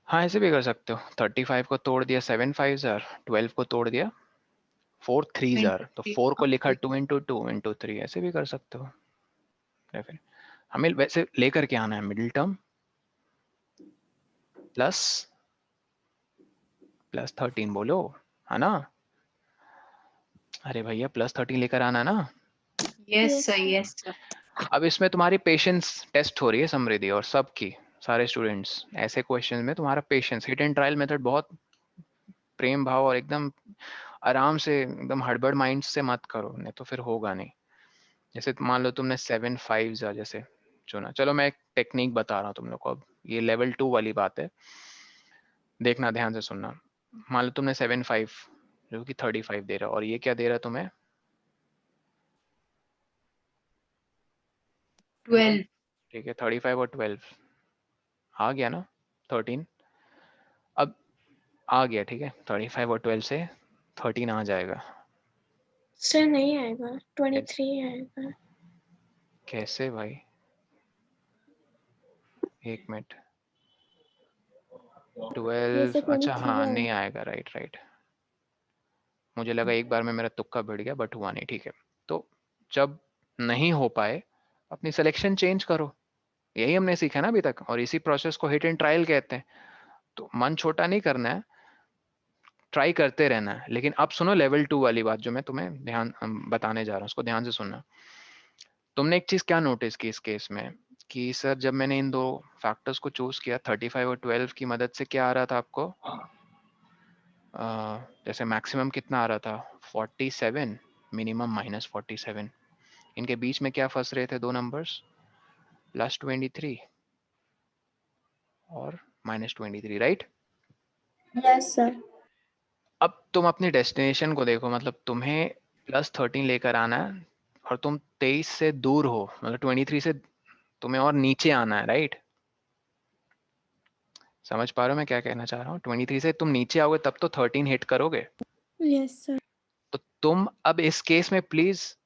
हाँ ऐसे भी कर सकते हो, 35 को तोड़ दिया 7 5 जार, 12 को तोड़ दिया 4 3 जार, तो 4 को लिखा 2 × 2 × 3, ऐसे भी कर सकते हो। या फिर हमें वैसे लेकर के आना है मिडिल टर्म प्लस 13 बोलो, है ना? अरे भैया +13 लेकर आना ना। Yes sir, yes sir. अब इसमें तुम्हारी पेशेंस टेस्ट हो रही है समृद्धि, और सबकी सारे स्टूडेंट्स, ऐसे क्वेश्चन में तुम्हारा patience, hit and trial method बहुत प्रेम भाव और एकदम आराम से, एकदम हड़बड़ माइंड से मत करो, नहीं तो फिर होगा नहीं। जैसे मान लो तुमने 7 5 जैसे चुना, चलो मैं एक टेक्निक बता रहा हूँ तुम लोग को, अब ये लेवल 2 वाली बात है, देखना ध्यान से सुनना। मान लो तुमने 7 5 जो कि 35 दे रहा, और ये क्या दे रहा तुम्हें 12। ठीक है, 35 और 12 आ गया ना, 13 अब आ गया, ठीक है, 35 और 12 से 13 आ जाएगा। सर नहीं आएगा, 23 आएगा। कैसे भाई, एक मिनट, 12, अच्छा हाँ नहीं आएगा, राइट राइट, मुझे लगा एक बार में मेरा तुक्का भिड़ गया, बट हुआ नहीं, ठीक है। तो जब नहीं हो पाए अपनी सिलेक्शन चेंज करो, यही हमने सीखा ना अभी तक, और इसी प्रोसेस को हिट एंड ट्रायल कहते हैं। तो मन छोटा नहीं करना है, ट्राई करते रहना है। लेकिन अब सुनो लेवल 2 वाली बात जो मैं तुम्हें बताने जा रहा हूँ, उसको ध्यान से सुनना। तुमने एक चीज क्या नोटिस की इस केस में, कि सर जब मैंने इन दो फैक्टर्स को चूज किया 35 और 12 की मदद से, क्या आ रहा था आपको, जैसे मैक्सिमम कितना आ रहा था 47, मिनिमम -47, इनके बीच में क्या फंस रहे थे दो नंबर्स, +23 और -23, राइट। Yes sir. अब तुम अपनी डेस्टिनेशन को देखो, मतलब तुम्हें +13 लेकर आना है, और तुम 23 से दूर हो, मतलब 23 से तुम्हें और नीचे आना है, राइट। समझ पा रहे हो मैं क्या कहना चाह रहा हूँ, 23 से तुम नीचे आओगे तब तो 13 हिट करोगे। Yes sir. तो तुम अब इस केस में प्लीज,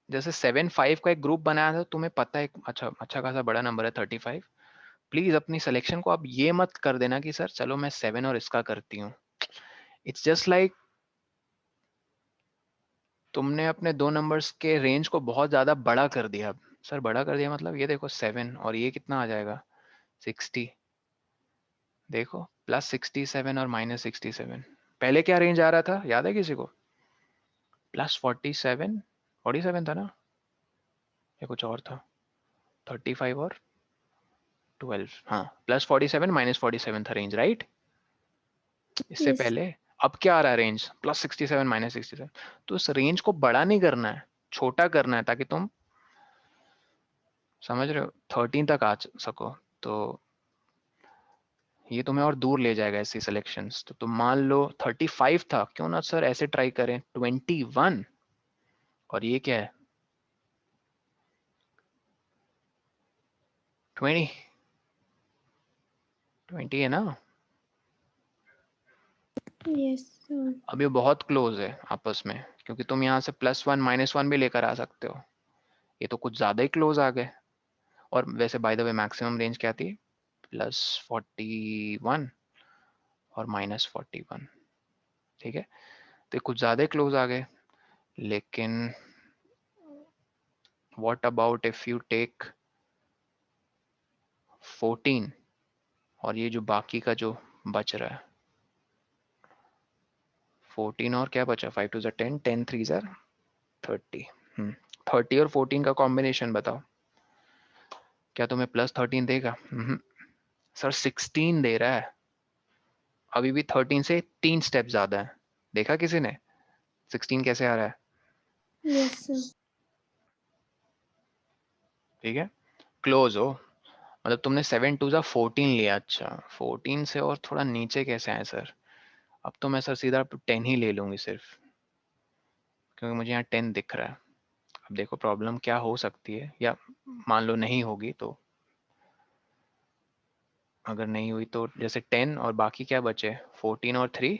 जैसे 7 5 का एक ग्रुप बनाया था, तुम्हें पता है अच्छा खासा बड़ा नंबर है 35, प्लीज अपनी सिलेक्शन को अब ये मत कर देना कि सर चलो मैं 7 और इसका करती हूँ। इट्स जस्ट लाइक तुमने अपने दो नंबर्स के रेंज को बहुत ज्यादा बड़ा कर दिया। अब सर बड़ा कर दिया मतलब ये देखो 7 और ये कितना आ जाएगा 60, देखो +67 और -67। पहले क्या रेंज आ रहा था याद है किसी को, +47, 47 था ना, या कुछ और था, 35 और 12, हाँ +47 -47 था रेंज, राइट। इससे Yes. पहले अब क्या आ रहा है रेंज, +67 -67। तो उस रेंज को बड़ा नहीं करना है, छोटा करना है, ताकि तुम समझ रहे हो 13 तक आ सको। तो ये तुम्हें और दूर ले जाएगा ऐसी सिलेक्शंस। तो तुम मान लो 35 था, क्यों ना सर ऐसे ट्राई करें 21, और ये क्या है 20 है ना। Yes sir. अब ये बहुत क्लोज है आपस में, क्योंकि तुम यहाँ से +1 -1 भी लेकर आ सकते हो, ये तो कुछ ज्यादा ही क्लोज आ गए। और वैसे by the way maximum range क्या थी, +41 और -41, ठीक है। तो ये कुछ ज्यादा ही क्लोज आ गए। लेकिन what about if you take 14, और ये जो बाकी का जो बच रहा है 14, और क्या बचा 5 2 10, 10 3 30, 30 और 14 का कॉम्बिनेशन बताओ, क्या तुम्हें +13 देगा। सर 16 दे रहा है, अभी भी 13 से 3 स्टेप ज्यादा है। देखा किसी ने 16 कैसे आ रहा है, Yes sir. ठीक है, क्लोज हो। मतलब तुमने 7 2 14 लिया, अच्छा 14 से और थोड़ा नीचे कैसे आए सर। अब तो मैं सर सीधा 10 ही ले लूंगी सिर्फ, क्योंकि मुझे यहाँ 10 दिख रहा है। अब देखो प्रॉब्लम क्या हो सकती है, या मान लो नहीं होगी, तो अगर नहीं हुई तो जैसे 10 और बाकी क्या बचे 14 और 3,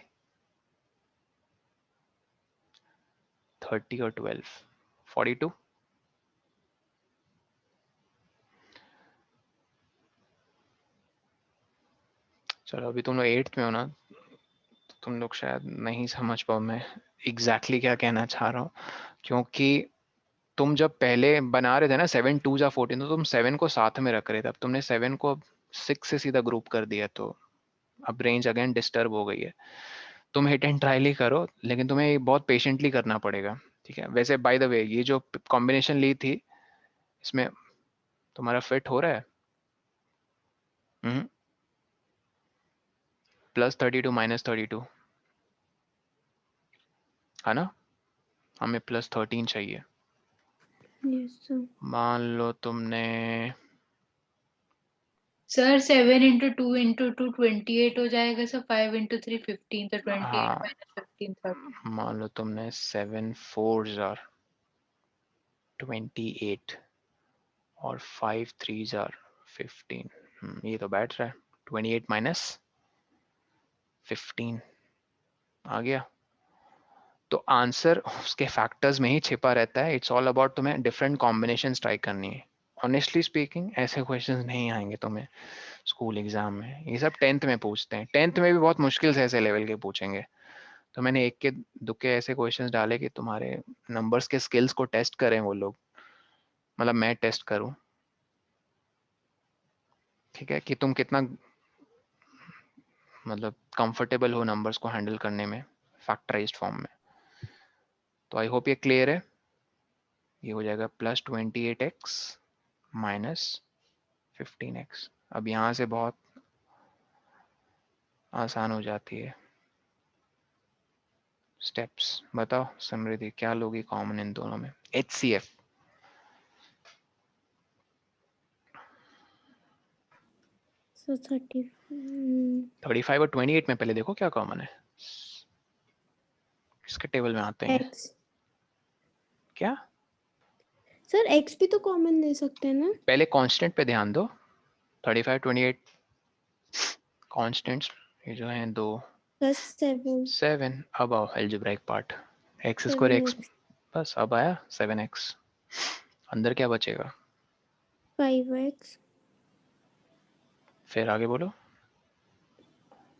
30 और 12, 42। चलो अभी तुम लोग 8th में हो ना, तो तुम लोग शायद नहीं समझ पाओ मैं एग्जैक्टली क्या कहना चाह रहा हूँ। क्योंकि तुम जब पहले बना रहे थे ना 7 2 14, तो तुम 7 को साथ में रख रहे थे, अब तुमने 7 को 6 से सीधा ग्रुप कर दिया, तो अब रेंज अगेन डिस्टर्ब हो गई है। तुम हिट एंड ट्रायल ही करो, लेकिन तुम्हें ये बहुत पेशेंटली करना पड़ेगा, ठीक है। वैसे बाय द वे ये जो कॉम्बिनेशन ली थी, इसमें तुम्हारा फिट हो रहा है, +32 -32 है ना, हमें +13 चाहिए। Yes sir. मान लो तुमने सर 7 × 2 × 2 28 हो जाएगा सर, 5 × 3 15, तो 28 हाँ, - 15 30। मान लो तुमने 7 4s are 28 और 5 3s are 15। ये तो बैठ रहा है। 28 - 15 आ गया। तो आंसर उसके फैक्टर्स में ही छिपा रहता है। इट्स ऑल अबाउट तुम्हें डिफरेंट कॉम्बिनेशंस ट्राई करनी है। ऑनेस्टली स्पीकिंग ऐसे क्वेश्चंस नहीं आएंगे तुम्हें स्कूल एग्जाम में, ये सब 10th में पूछते हैं। 10th में भी बहुत मुश्किल से ऐसे लेवल के पूछेंगे। तो मैंने एक के दुक्के ऐसे क्वेश्चंस डाले कि तुम्हारे नंबर्स के स्किल्स को टेस्ट करें वो लोग, मतलब मैं टेस्ट करूं, ठीक है, कि तुम कितना मतलब कंफर्टेबल हो नंबर्स को हैंडल करने में फैक्टराइज्ड फॉर्म में। तो आई होप ये क्लियर है। ये हो जाएगा +28x - 15x। अब यहाँ से बहुत आसान हो जाती है स्टेप्स। बताओ समृद्धि क्या लोगी कॉमन इन दोनों में? HCF सर 35 और 28 में पहले देखो क्या कॉमन है, किसके टेबल में आते हैं एक्स। क्या? सर एक्स भी तो कॉमन ले सकते हैं ना? पहले कांस्टेंट पे ध्यान दो। 35 28 कांस्टेंट्स ये जो हैं दो, +7 7। अब आओ algebraic part, x² x, 7x बस अब आया 7x। अंदर क्या बचेगा? 5x फिर आगे बोलो।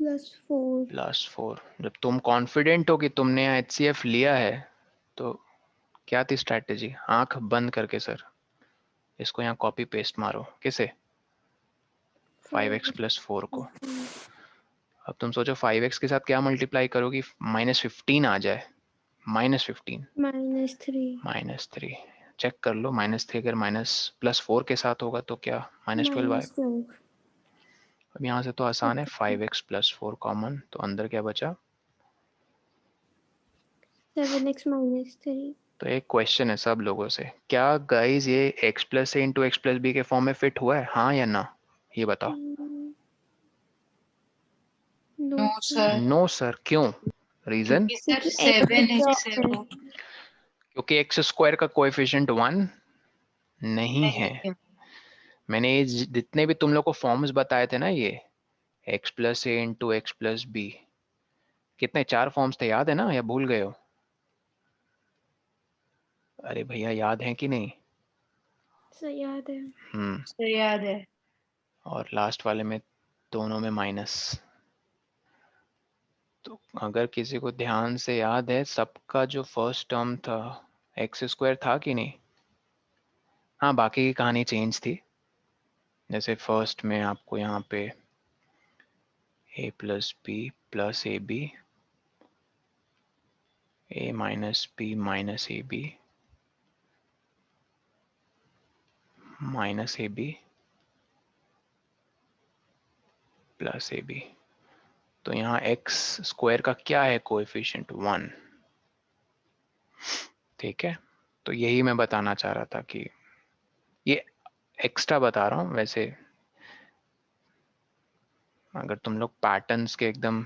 +4 +4। जब तुम कॉन्फिडेंट हो कि तुमने यहाँ HCF लिया है तो क्या थी स्ट्रैटेजी? आंख बंद करके सर इसको यहाँ कॉपी पेस्ट मारो। किसे? 5x + 4 को। अब तुम सोचो 5x के साथ क्या मल्टीप्लाई करोगी, -15 आ जाए। -15 -3 चेक कर लो। -3 अगर +4 के साथ होगा तो क्या -12 आएगा। -12 अब यहाँ से तो आसान है, 5x + 4 कॉमन, तो अंदर क्या बचा? 7x -3 तो एक क्वेश्चन है सब लोगों से, क्या गाइस ये x + a × x + b के फॉर्म में फिट हुआ है, हाँ या ना? ये बताओ। No no sir sir, no sir, क्यों? रीजन? क्योंकि सर क्योंकि 7 x है सर वो क्योंकि x² का कोएफिशिएंट 1 नहीं नहीं है। है। मैंने ये जितने भी तुम लोग को फॉर्म्स बताए थे ना, ये x + a × x + b, कितने 4 फॉर्म्स थे, याद है ना या भूल गए हो? अरे भैया याद है कि नहीं? सर याद है। हम्म। याद है। और लास्ट वाले में दोनों में माइनस। तो अगर किसी को ध्यान से याद है, सबका जो फर्स्ट टर्म था x² था कि नहीं? हाँ, बाकी की कहानी चेंज थी। जैसे फर्स्ट में आपको यहाँ पे a + b + ab, a - b - ab -ab + ab। तो यहाँ x² का क्या है कोएफिशिएंट? 1। ठीक है, तो यही मैं बताना चाह रहा था कि ये एक्स्ट्रा बता रहा हूँ। वैसे अगर तुम लोग पैटर्न्स के एकदम,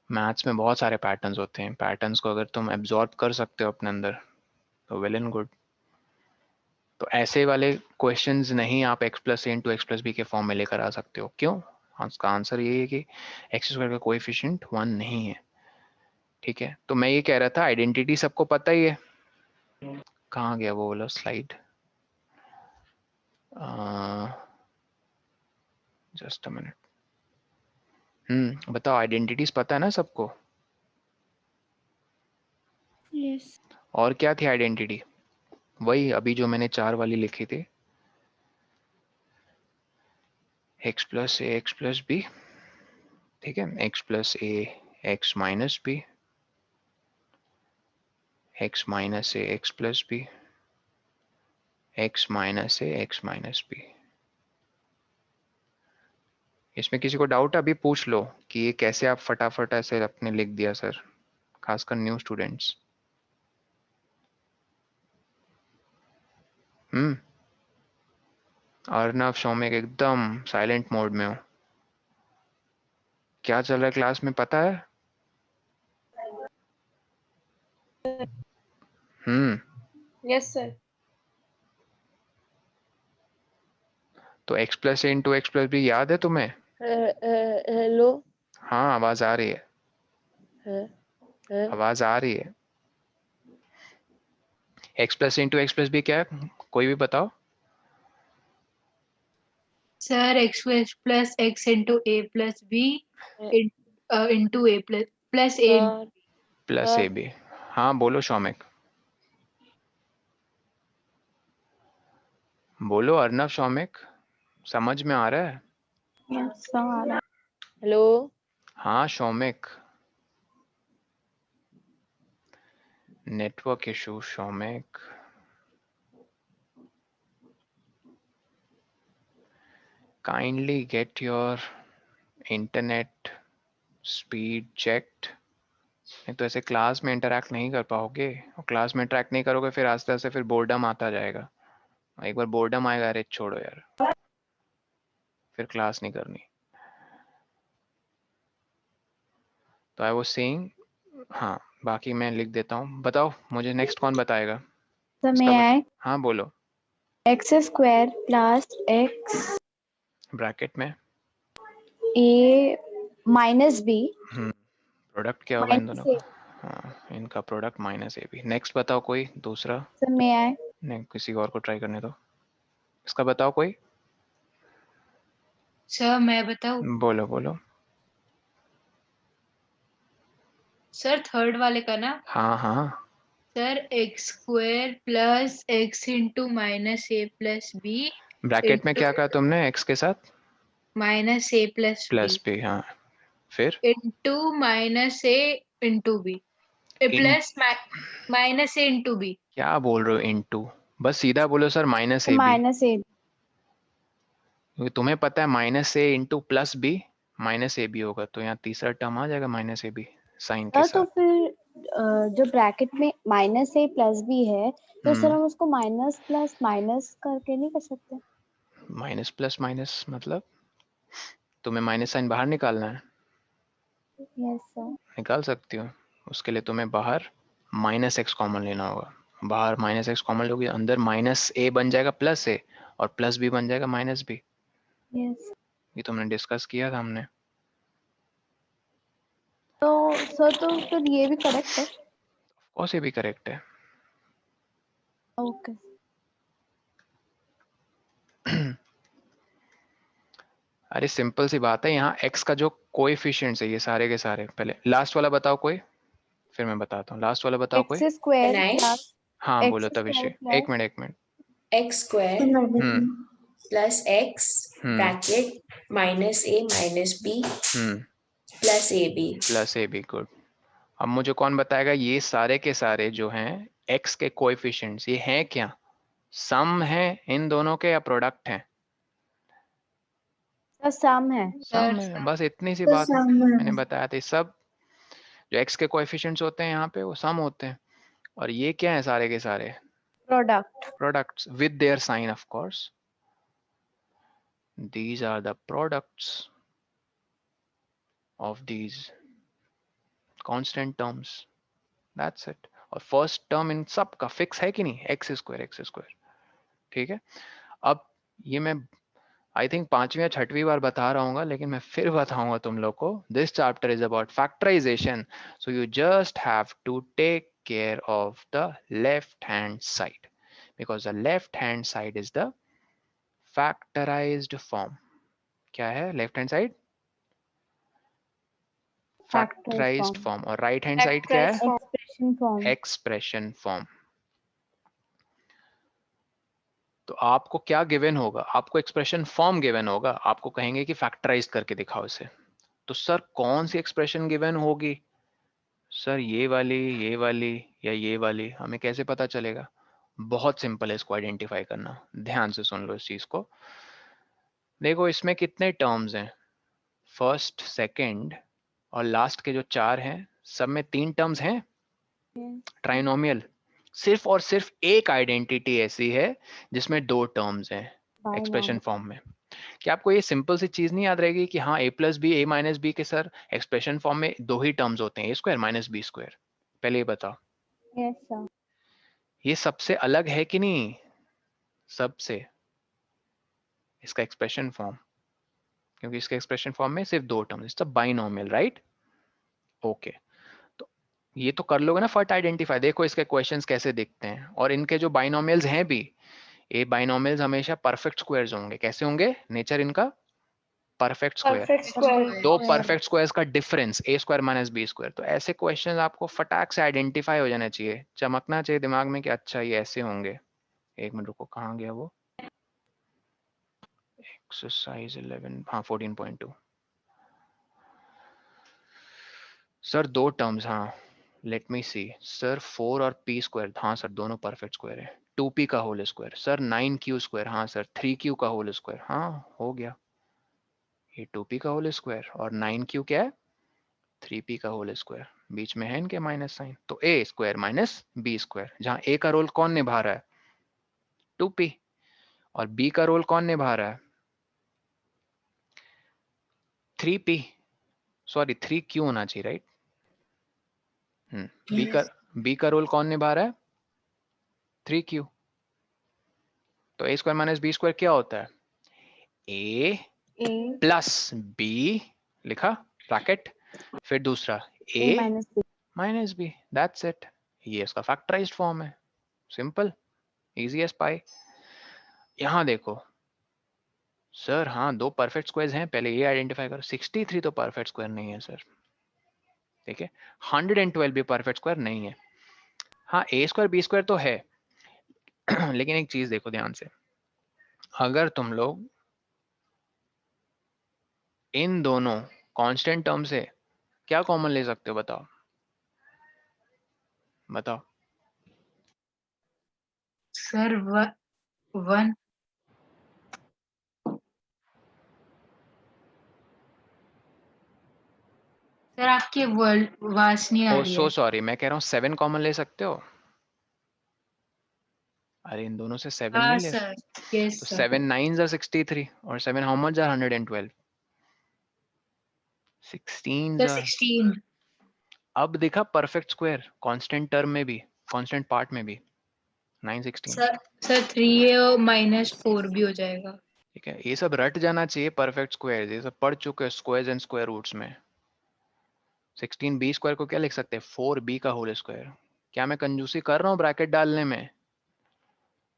मैथ्स में बहुत सारे पैटर्न्स होते हैं, पैटर्न्स को अगर तुम एब्जॉर्ब कर सकते हो अपने अंदर तो वेल एंड गुड। तो ऐसे वाले क्वेश्चंस नहीं आप x + a × x + b के फॉर्म में लेकर आ सकते हो। क्यों? उसका आंसर ये है कि x² का कोएफिशिएंट 1 नहीं है। ठीक है, तो मैं ये कह रहा था आइडेंटिटी सबको पता ही है। कहाँ गया वो वाला स्लाइड? Just a minute. बताओ, आइडेंटिटीज पता है ना सबको? यस और क्या थी आइडेंटिटी? वही अभी जो मैंने 4 वाली लिखी थी, x + a x + b। ठीक है, x + a x - b, x - a x + b, x - a x - b। इसमें किसी को डाउट अभी पूछ लो कि ये कैसे आप फटाफट ऐसे अपने लिख दिया सर, खासकर न्यू स्टूडेंट्स। अर्नव शौमिक एकदम साइलेंट मोड में हो, क्या चल रहा है क्लास में पता है? Yes sir. तो x plus A into X plus B याद है तुम्हें? हेलो। हाँ आवाज आ रही है, आवाज आ रही है। x plus A into X plus B क्या है, कोई भी बताओ। Sir X plus X into A plus B into A plus A. Plus A B. हाँ बोलो शौमिक, बोलो अर्नव शौमिक, समझ में आ रहा है? Yes sir. हेलो। हाँ Shoumik, network issue Shoumik. Kindly get your internet speed checked, नहीं तो ऐसे क्लास में इंटरेक्ट नहीं कर पाओगे, और क्लास में इंटरेक्ट नहीं करोगे फिर आस्ते आस्ते फिर बोर्डम आता जाएगा। एक बार बोर्डम आएगा, अरे छोड़ो यार, फिर क्लास नहीं करनी। तो आई वाज सेइंग, हाँ बाकी मैं लिख देता हूँ, बताओ मुझे नेक्स्ट कौन बताएगा सर इसका मे आई? हाँ बोलो। X square plus x bracket में ए माइनस बी प्रोडक्ट क्या होगा इन दोनों माइनस ए। का? हाँ इनका product minus A B. Next बताओ कोई दूसरा, सर मे आई? नहीं किसी और को ट्राई करने दो, इसका बताओ कोई। सर मैं बताऊं? बोलो बोलो। सर थर्ड वाले का ना। हाँ हाँ sir X square plus X into minus A plus B bracket में इंटू क्या कहा तुमने, एक्स के साथ minus A plus B plus B, हाँ फिर into minus A into B इन plus minus A into B. क्या बोल रहे हो इनटू, बस सीधा बोलो sir minus A B, minus A. क्योंकि तुम्हें पता है minus A into plus B minus A B होगा, तो यहाँ तीसरा टर्म आ जाएगा माइनस ए बी साइन के तो साथ। फिर जो ब्रैकेट में माइनस ए प्लस बी है तो सर हम्म हम उसको माइनस प्लस माइनस करके नहीं कर सकते? माइनस प्लस माइनस मतलब तुम्हें माइनस साइन बाहर निकालना है, यस सर। निकाल सकती हो। उसके लिए तुम्हें बाहर माइनस एक्स कॉमन लेना होगा, बाहर माइनस एक्स कॉमन लोगे, अंदर माइनस ए बन जाएगा प्लस ए, और प्लस बी बन जाएगा माइनस बी। यस। ये तुमने डिस्कस किया था हमने। तो सर तो फिर ये भी करेक्ट है? और से भी करेक्ट है। ओके। अरे सिंपल सी बात है, यहाँ x का जो कोएफिशिएंट्स है ये सारे के सारे, पहले लास्ट वाला बताओ कोई, फिर मैं बताता हूँ, लास्ट वाला बताओ कोई। X square Can I? प्लस हाँ एक्स बोलो स्क्वायर तविषे, प्लस एक मिनट। X square हम्म plus X bracket minus A minus B plus AB. Plus A B, good. अब मुझे कौन बताएगा ये सारे के सारे जो हैं x के कोएफिशिएंट्स ये हैं क्या, सम है इन दोनों के या प्रोडक्ट हैं? सर सम है। सम है, बस इतनी सी बात मैंने बताया था। सब जो x के कोएफिशिएंट्स होते हैं यहाँ पे वो सम होते हैं, और ये क्या है सारे के सारे product. products with their sign, of course. These are the products of these constant terms. That's it. और फर्स्ट टर्म इन सब का फिक्स है कि नहीं, एक्स स्क्वायर। ठीक है, अब ये मैं आई थिंक 5वीं या 6वीं बार बता रहा हूँ, लेकिन मैं फिर बताऊंगा तुम लोग को। This chapter is about factorization, so you just have to take care of the left hand side, because the left hand side is the factorized form. क्या है left hand side? Factorized form. और right hand side क्या है? Expression form. Expression form. तो आपको क्या given होगा, आपको एक्सप्रेशन फॉर्म गिवन होगा, आपको कहेंगे कि फैक्टराइज करके दिखाओ इसे। तो सर कौन सी एक्सप्रेशन गिवन होगी? सर ये वाली या ये वाली, हमें कैसे पता चलेगा? बहुत सिंपल है इसको आइडेंटिफाई करना, ध्यान से सुन लो इस चीज को। देखो इसमें कितने टर्म्स हैं, फर्स्ट, सेकंड और लास्ट के जो 4 हैं सब में 3 टर्म्स हैं ट्राइनोमियल। सिर्फ और सिर्फ एक आइडेंटिटी ऐसी है जिसमें 2 टर्म्स हैं एक्सप्रेशन फॉर्म में। क्या आपको ये सिंपल सी चीज नहीं याद रहेगी कि हाँ a plus B, a minus B के सर एक्सप्रेशन फॉर्म में 2 ही टर्म्स होते हैं, a square minus B square. पहले ये बताओ, यस सर। ये सबसे अलग है कि नहीं? सबसे, इसका एक्सप्रेशन फॉर्म, क्योंकि इसके एक्सप्रेशन फॉर्म में सिर्फ 2 terms, it's a binomial, right? Okay, तो ये तो कर लोगे ना फट आइडेंटिफाई। देखो इसके क्वेश्चंस कैसे दिखते हैं, और इनके जो बाइनोमियल्स हैं भी, ये बाइनोमियल्स हमेशा परफेक्ट स्क्वायर्स होंगे। कैसे होंगे? नेचर इनका परफेक्ट स्क्वायर। Perfect square. दो परफेक्ट स्क्वायर्स का डिफरेंस ए स्क्वायर माइनस बी स्क्वायर। तो ऐसे क्वेश्चन आपको फटाक से आइडेंटिफाई हो जाना चाहिए, चमकना चाहिए दिमाग में कि अच्छा ये ऐसे होंगे। एक मिनट रुको, कहाँ गया वो? एक्सरसाइज 11, हाँ 14.2 सर 2 टर्म्स, हाँ लेट मी सी सर, 4 और पी स्क्वायर, हाँ सर दोनों परफेक्ट स्क्वायर है। 2p का whole square sir, 9q square, हाँ सर 3q का होल स्क्वायर, हाँ हो गया। ये 2p का होल स्क्वायर और 9q क्या है? 3p का होल स्क्वायर। बीच में है इनके माइनस साइन, तो a square minus B square, जहां a का रोल कौन निभा रहा है? 2p, और b का रोल कौन निभा रहा है? 3p, सॉरी 3q होना चाहिए, राइट? b का रोल कौन निभा रहा है? 3q। तो a square minus B square क्या होता है? a प्लस b, लिखा ब्रैकेट, फिर दूसरा a minus B, that's it. ये इसका फैक्टराइज्ड फॉर्म है, सिंपल, इजी एज पाई। यहां देखो सर, हाँ 2 परफेक्ट स्क्वायर्स हैं, पहले ये आइडेंटिफाई करो। 63 तो परफेक्ट स्क्वायर नहीं है सर, ठीक है? 112 भी परफेक्ट स्क्वायर नहीं है। हाँ a स्क्वायर बी स्क्वायर तो है लेकिन एक चीज देखो ध्यान से, अगर तुम लोग इन दोनों कांस्टेंट टर्म से क्या कॉमन ले सकते हो? बताओ बताओ। सर 1। सर आपकी वर्ड आवाज नहीं आ ओ रही सो है। सॉरी, मैं कह रहा हूँ 7 कॉमन ले सकते हो। अरे इन दोनों से 7 हाँ नहीं ले सर, सकते। यस तो सर। 7 9s are 63 और 7 how much are 112? 16s sir are। 16। अब देखा परफेक्ट स्क्वायर कांस्टेंट टर्म में भी, कांस्टेंट पार्ट में भी, 9 16। सर 3a और -4 भी हो जाएगा। ठीक है, ये सब रट जाना चाहिए परफेक्ट स्क्वायर, ये सब पढ़ चुके हैं स्क्वायर्स एंड स्क्वायर रूट्स में। 16b स्क्वायर को क्या लिख सकते हैं? 4b का होल स्क्वायर। क्या मैं कंजूसी कर रहा हूँ ब्रैकेट डालने में?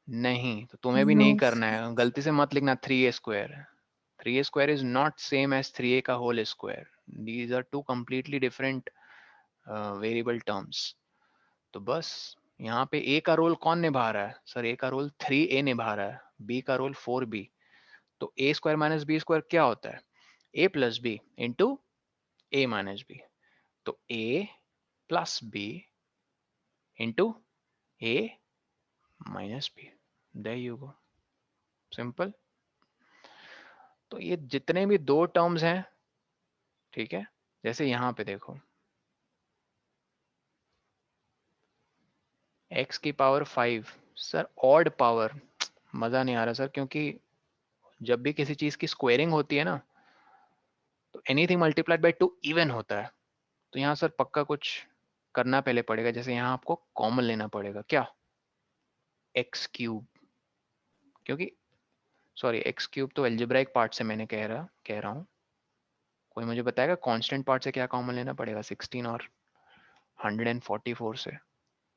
नहीं, तो तुम्हें भी नहीं करना है, गलती से मत लिखना 3a square. 3a square is not same as 3a का whole square, these are 2 completely different variable terms. तो बस यहाँ पे a का रोल कौन निभा रहा है? सर a का रोल 3a निभा रहा है, b का रोल 4b। तो a square minus B square क्या होता है? a plus B into a minus B. तो a plus B into a minus B, there you go, simple. तो ये जितने भी 2 टर्म्स हैं, ठीक है, जैसे यहाँ पे देखो x की पावर 5, सर ऑड पावर, मजा नहीं आ रहा सर, क्योंकि जब भी किसी चीज की स्क्वेयरिंग होती है ना, तो एनीथिंग मल्टीप्लाइड बाय 2 इवन होता है। तो यहाँ सर पक्का कुछ करना पहले पड़ेगा, जैसे यहाँ आपको कॉमन लेना पड़ेगा, क्या? एक्स क्यूब, क्योंकि सॉरी एक्स क्यूब तो एल्जेब्राइक पार्ट से मैंने कह रहा हूँ। कोई मुझे बताएगा कांस्टेंट पार्ट से क्या कॉमन लेना पड़ेगा 16 और 144 से?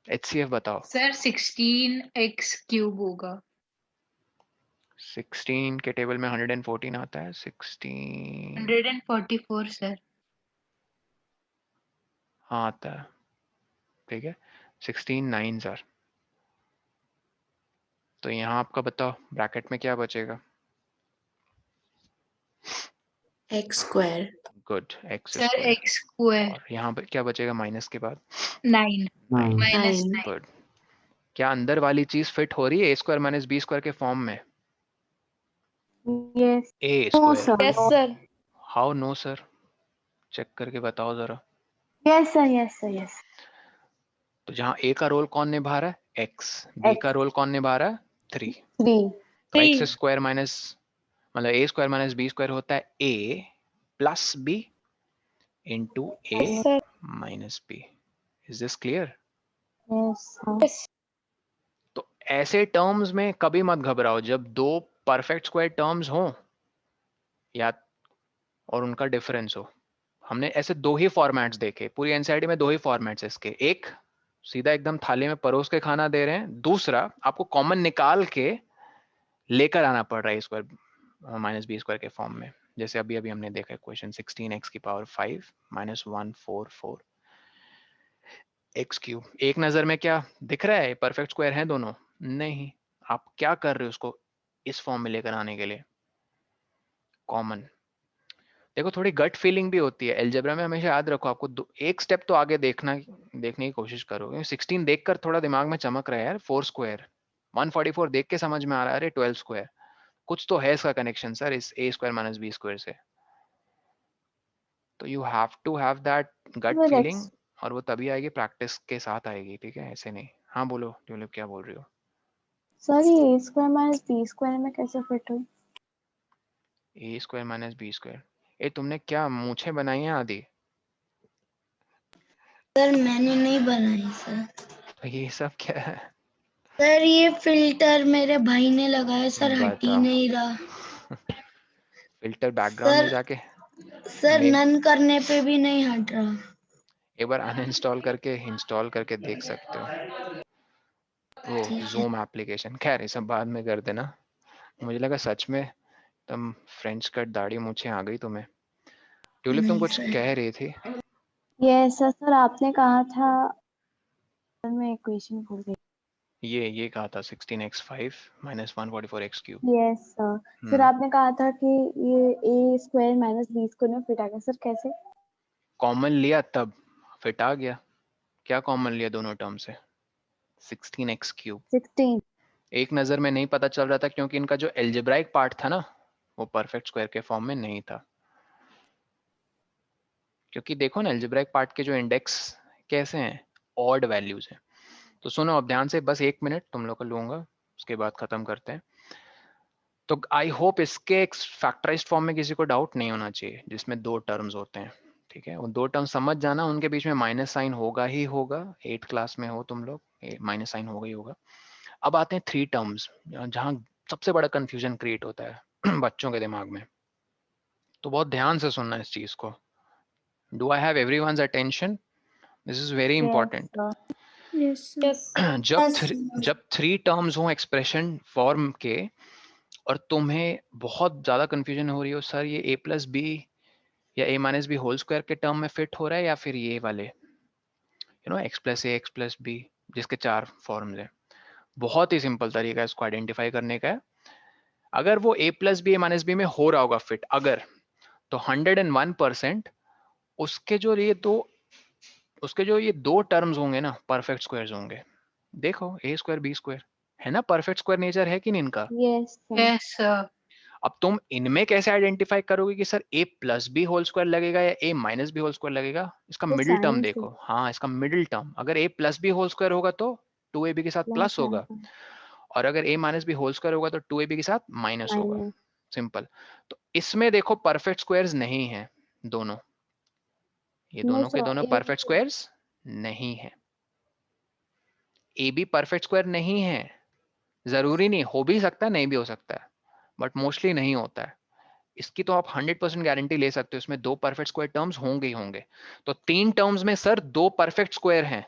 HCF बताओ। सर 16x³ होगा। 16 के टेबल में 114 आता है, 16 144 सर। हाँ आता है, ठीक है, 16 9 सर। तो यहाँ आपका बताओ ब्रैकेट में क्या बचेगा? x²। Good, x sir square. x²। और यहाँ पे क्या बचेगा माइनस के बाद? 9 -9। गुड। क्या अंदर वाली चीज फिट हो रही है a square minus B square के फॉर्म में? Yes a square, yes sir. How no sir, check करके बताओ जरा। Yes sir, yes sir, yes. तो जहाँ ए का रोल कौन निभा रहा है, एक्स, बी का रोल कौन निभा रहा है, 3। 3। तो एक्स स्क्वायर माइनस मतलब A square minus B square होता है A plus B into A sir, minus B. Is this clear? Yes. तो ऐसे टर्म्स में कभी मत घबराओ, जब दो परफेक्ट स्क्वायर टर्म्स हो या और उनका डिफरेंस हो। हमने ऐसे दो ही फॉर्मेट्स देखे पूरी एनसीईआरटी में, दो ही फॉर्मेट्स इसके, एक सीधा एकदम थाली में परोस के खाना दे रहे हैं, दूसरा आपको कॉमन निकाल के लेकर आना पड़ रहा है स्क्वायर माइनस बी स्क्वायर के फॉर्म में। जैसे अभी अभी हमने देखा क्वेश्चन 16x की पावर 5 माइनस 144 एक्स क्यूब। एक नजर में क्या दिख रहा है, परफेक्ट स्क्वायर है दोनों? नहीं। आप क्या कर रहे हो उसको इस फॉर्म में लेकर आने के लिए, कॉमन। देखो थोड़ी गट फीलिंग भी होती है अलजेब्रा में, हमेशा याद रखो। आपको एक स्टेप तो आगे देखने की कोशिश करो। 16 देखकर थोड़ा दिमाग में चमक रहा है यार, 4 स्क्वायर 144 देख के समझ में आ रहा है अरे 12 स्क्वायर, कुछ तो है इसका कनेक्शन सर इस A square minus B square से। तो you have to have that gut Well, feeling, और वो तभी आएगी, प्रैक्टिस के साथ आएगी, ठीक है, ऐसे नहीं। हाँ बोलो ट्यूलिप, क्या बोल रही हो? सर ये A² माइनस B² में कैसे फिट हुई? ए स्क्वायर माइनस बी स्क्वायर, ए तुमने क्या मूछें बनाई हैं आदि? सर मैंने नहीं बनाई सर। तो ये सब क्या है? सर ये फिल्टर मेरे भाई ने लगाया सर, हट ही बताओ। नहीं रहा। फिल्टर बैकग्राउंड में सर जाके सर मेन नन करने पे भी नहीं हट रहा। एक बार अनइंस्टॉल करके इंस्टॉल करके देख सकते हो, वो ठीक है। Zoom application. खैर ये सब बाद में कर देना। मुझे लगा सच में तुम फ्रेंच कट दाढ़ी मूछें आ गई तुम्हें। ट्यूलिप तुम नहीं कुछ सर। कह रही थी? यस सर, आपने कहा था, मैं इक्वेशन भूल गई। ये कहा था 16x5 minus 144x cube. Yes sir. फिर आपने कहा था कि ये A² माइनस B² में फिट आ गया। सर कैसे? कॉमन लिया तब फिट आ गया। क्या कॉमन लिया दोनों टर्म से? 16x cube. 16। एक नजर में नहीं पता चल रहा था क्योंकि इनका जो एल्जेब्राइक पार्ट था ना, वो परफेक्ट स्क्वायर के फॉर्म में नहीं था। क्योंकि देखो ना एल्जेब्राइक पार्ट के जो इंडेक्स कैसे हैं, ऑड वैल्यूज हैं। तो सुनो अब ध्यान से, बस 1 मिनट तुम लोग का लूंगा, उसके बाद खत्म करते हैं। तो आई होप इसके फैक्टराइज्ड फॉर्म में किसी को डाउट नहीं होना चाहिए, जिसमें दो टर्म्स होते हैं, ठीक है। उन दो टर्म समझ जाना, उनके बीच में माइनस साइन होगा ही होगा। 8 क्लास में हो तुम लोग, माइनस साइन होगा ही होगा। अब आते हैं 3 टर्म्स, जहां सबसे बड़ा कंफ्यूजन क्रिएट होता है बच्चों के दिमाग में। तो बहुत ध्यान से सुनना इस चीज को। Do I have everyone's attention? This is very yes important. Sir. Yes sir. जब 3 टर्म्स हो एक्सप्रेशन फॉर्म के, और तुम्हें बहुत ज्यादा कंफ्यूजन हो रही हो, सर ये a प्लस बी या a minus B whole square के टर्म में फिट हो रहा है या फिर ये वाले X plus A X plus B, जिसके 4 फॉर्म्स हैं। बहुत ही सिंपल तरीका है इसको आइडेंटिफाई करने का है। अगर वो a plus B A minus B में हो रहा होगा फिट, अगर, तो 101% उसके जो ये दो टर्म्स होंगे ना, परफेक्ट स्क्वायर्स होंगे। देखो ए स्क्वायर बी स्क्वायर है ना, परफेक्ट स्क्वायर नेचर है कि नहीं इनका? Yes sir. Yes sir. अब तुम इनमें कैसे आइडेंटिफाई करोगे कि सर ए प्लस बी होल स्क्वायर लगेगा या ए माइनस बी होल स्क्वायर लगेगा? इसका तो मिडिल टर्म साइन से देखो। हाँ, इसका मिडिल टर्म, अगर ए प्लस बी होल स्क्वायर होगा तो 2ab के साथ प्लस प्लस होगा, और अगर ए माइनस बी होल स्क्वायर होगा तो 2ab के साथ माइनस होगा। माइनस। सिंपल। तो इसमें देखो परफेक्ट स्क्वायर्स नहीं है दोनों, ये नो दोनों के सर, दोनों परफेक्ट स्क्वायर्स नहीं है। ए भी परफेक्ट स्क्वायर नहीं है, जरूरी नहीं, हो भी सकता है नहीं भी हो सकता है, बट मोस्टली नहीं होता है। इसकी तो आप 100% गारंटी ले सकते हो, इसमें दो परफेक्ट स्क्वायर टर्म्स होंगे ही होंगे। तो 3 टर्म्स में सर 2 परफेक्ट स्क्वायर हैं।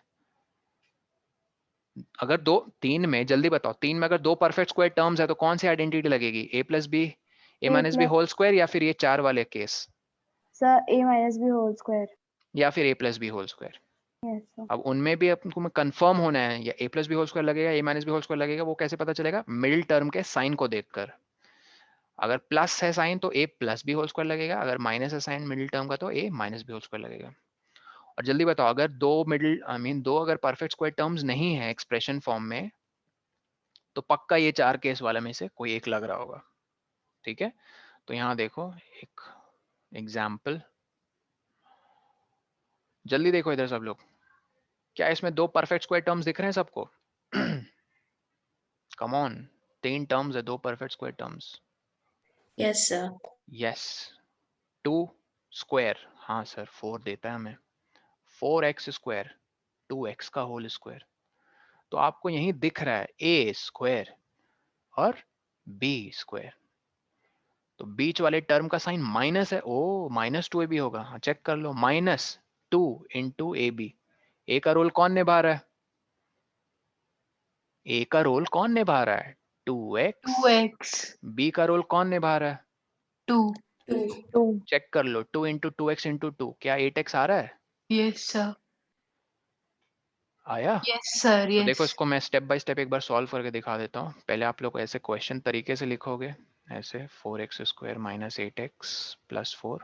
अगर 3 में, जल्दी बताओ, 3 में अगर 2 परफेक्ट स्क्वायर टर्म्स है तो कौन सी आइडेंटिटी लगेगी? A plus B A A minus B plus whole square, या फिर ये 4 वाले केस, sir A minus B whole square. या फिर A plus B whole square? Yes sir. अब उनमें भी आपको में कंफर्म होना है, या A plus B whole square लगेगा, A minus B whole square लगेगा। वो कैसे पता चलेगा? मिडिल टर्म के साइन को देखकर। अगर प्लस है साइन तो ए प्लस बी होल स्क्वायर लगेगा, अगर माइनस है साइन मिडिल टर्म का तो ए माइनस बी होल स्क्वायर लगेगा। और जल्दी बताओ, अगर दो अगर परफेक्ट स्क्वायर टर्म्स नहीं है एक्सप्रेशन फॉर्म में, तो पक्का ये 4 केस वाले में से कोई एक लग रहा होगा, ठीक है। तो यहाँ देखो, एक एग्जाम्पल, जल्दी देखो इधर सब लोग, क्या इसमें दो परफेक्ट स्क्वायर टर्म्स दिख रहे हैं सबको? कम ऑन, 3 टर्म्स है, दो perfect square terms. Yes, sir. Yes, 2 square, हाँ सर 4 देता है हमें, 4x स्क्वायर 2x का होल स्क्वायर। तो आपको यही दिख रहा है a स्क्वायर और b स्क्वायर, तो बीच वाले टर्म का साइन माइनस है, ओ -2ab होगा, हाँ चेक कर लो, -2 इंटू ab। ए का रोल कौन निभा रहा है? ए का रोल कौन निभा रहा है? 2x। 2x बी का रोल कौन निभा रहा है? 2 2. 2 चेक कर लो, 2 इंटू 2x इंटू 2, क्या 8x आ रहा है? yes sir आया? yes sir तो देखो yes इसको मैं स्टेप बाय स्टेप एक बार सॉल्व करके दिखा देता हूँ। पहले आप लोग ऐसे क्वेश्चन तरीके से लिखोगे, ऐसे 4x square minus 8x plus 4,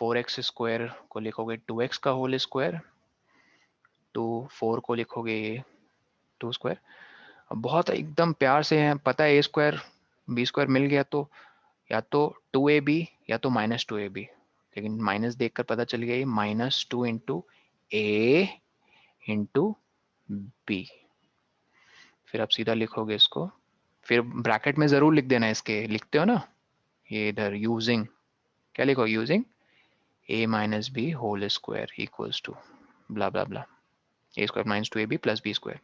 4x square को लिखोगे 2x का होल स्क्वायर, 4 को लिखोगे 2 स्क्वायर। अब बहुत एकदम प्यार से है, पता है a स्क्वायर b स्क्वायर मिल गया तो या तो 2ab या तो -2ab, लेकिन माइनस देखकर पता चल गया ये -2 इंटू a इंटू b। फिर आप सीधा लिखोगे इसको, फिर ब्रैकेट में जरूर लिख देना इसके, लिखते हो ना ये इधर, यूजिंग, क्या लिखो, using a minus B whole square equals to blah blah blah, a square minus 2ab plus b square,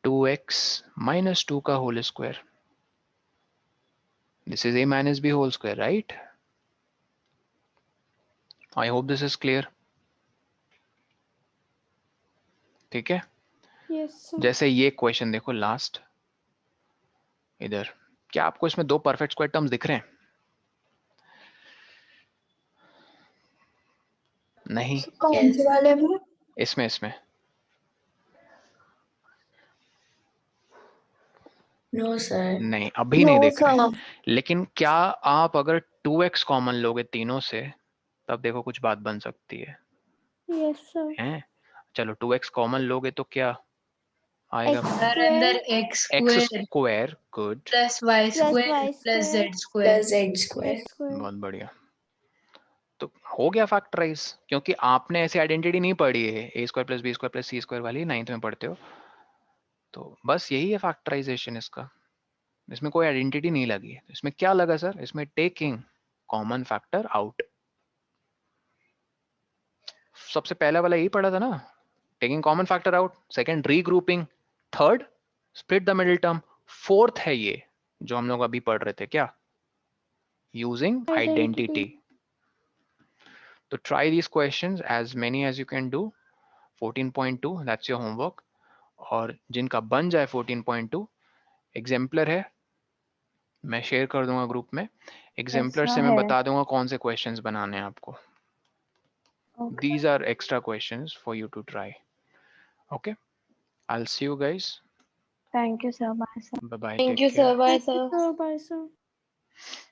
2x minus 2 का whole square, this is a minus b whole square, right? I hope this is clear. ठीक है, Yes, sir. जैसे ये question देखो last इधर, क्या आपको इसमें दो परफेक्ट स्क्वायर टर्म्स दिख रहे हैं? नहीं, कौन से वाले में? इसमें No, sir. नहीं, अभी नहीं No, दिख रहे, sir. लेकिन क्या आप अगर 2x कॉमन लोगे तीनों से, तब देखो कुछ बात बन सकती है, Yes, sir. हैं? चलो 2x कॉमन लोगे तो क्या आएगा? X सर square अंदर x x square square, good, plus y plus square y plus square z square Plus Z square. plus square. बहुत बढ़िया। तो हो गया फैक्टराइज, क्योंकि आपने ऐसी आइडेंटिटी नहीं पढ़ी है a square plus B square plus C square वाली, 9th में पढ़ते हो, तो बस यही है फैक्टराइजेशन इसका, इसमें कोई आइडेंटिटी नहीं लगी। इसमें क्या लगा सर? इसमें टेकिंग कॉमन फैक्टर आउट, सबसे पहला वाला यही पढ़ा था ना, taking common factor out, second regrouping, third split the middle term, fourth है ये जो हम लोग अभी पढ़ रहे थे, क्या? Using identity. तो try these questions as many as you can do, 14.2 that's your homework, और जिनका बन जाए 14.2 एग्जाम्पलर है, मैं शेयर कर दूंगा ग्रुप में, एग्जाम्पलर ऐसा से मैं है। बता दूंगा कौन से क्वेश्चंस बनाने हैं आपको, Okay. these are extra questions for you to try, okay? I'll see you guys, Thank you, sir. Bye, sir. bye bye, Thank take you, care. sir. Bye, Thank you, sir. sir. Bye, sir.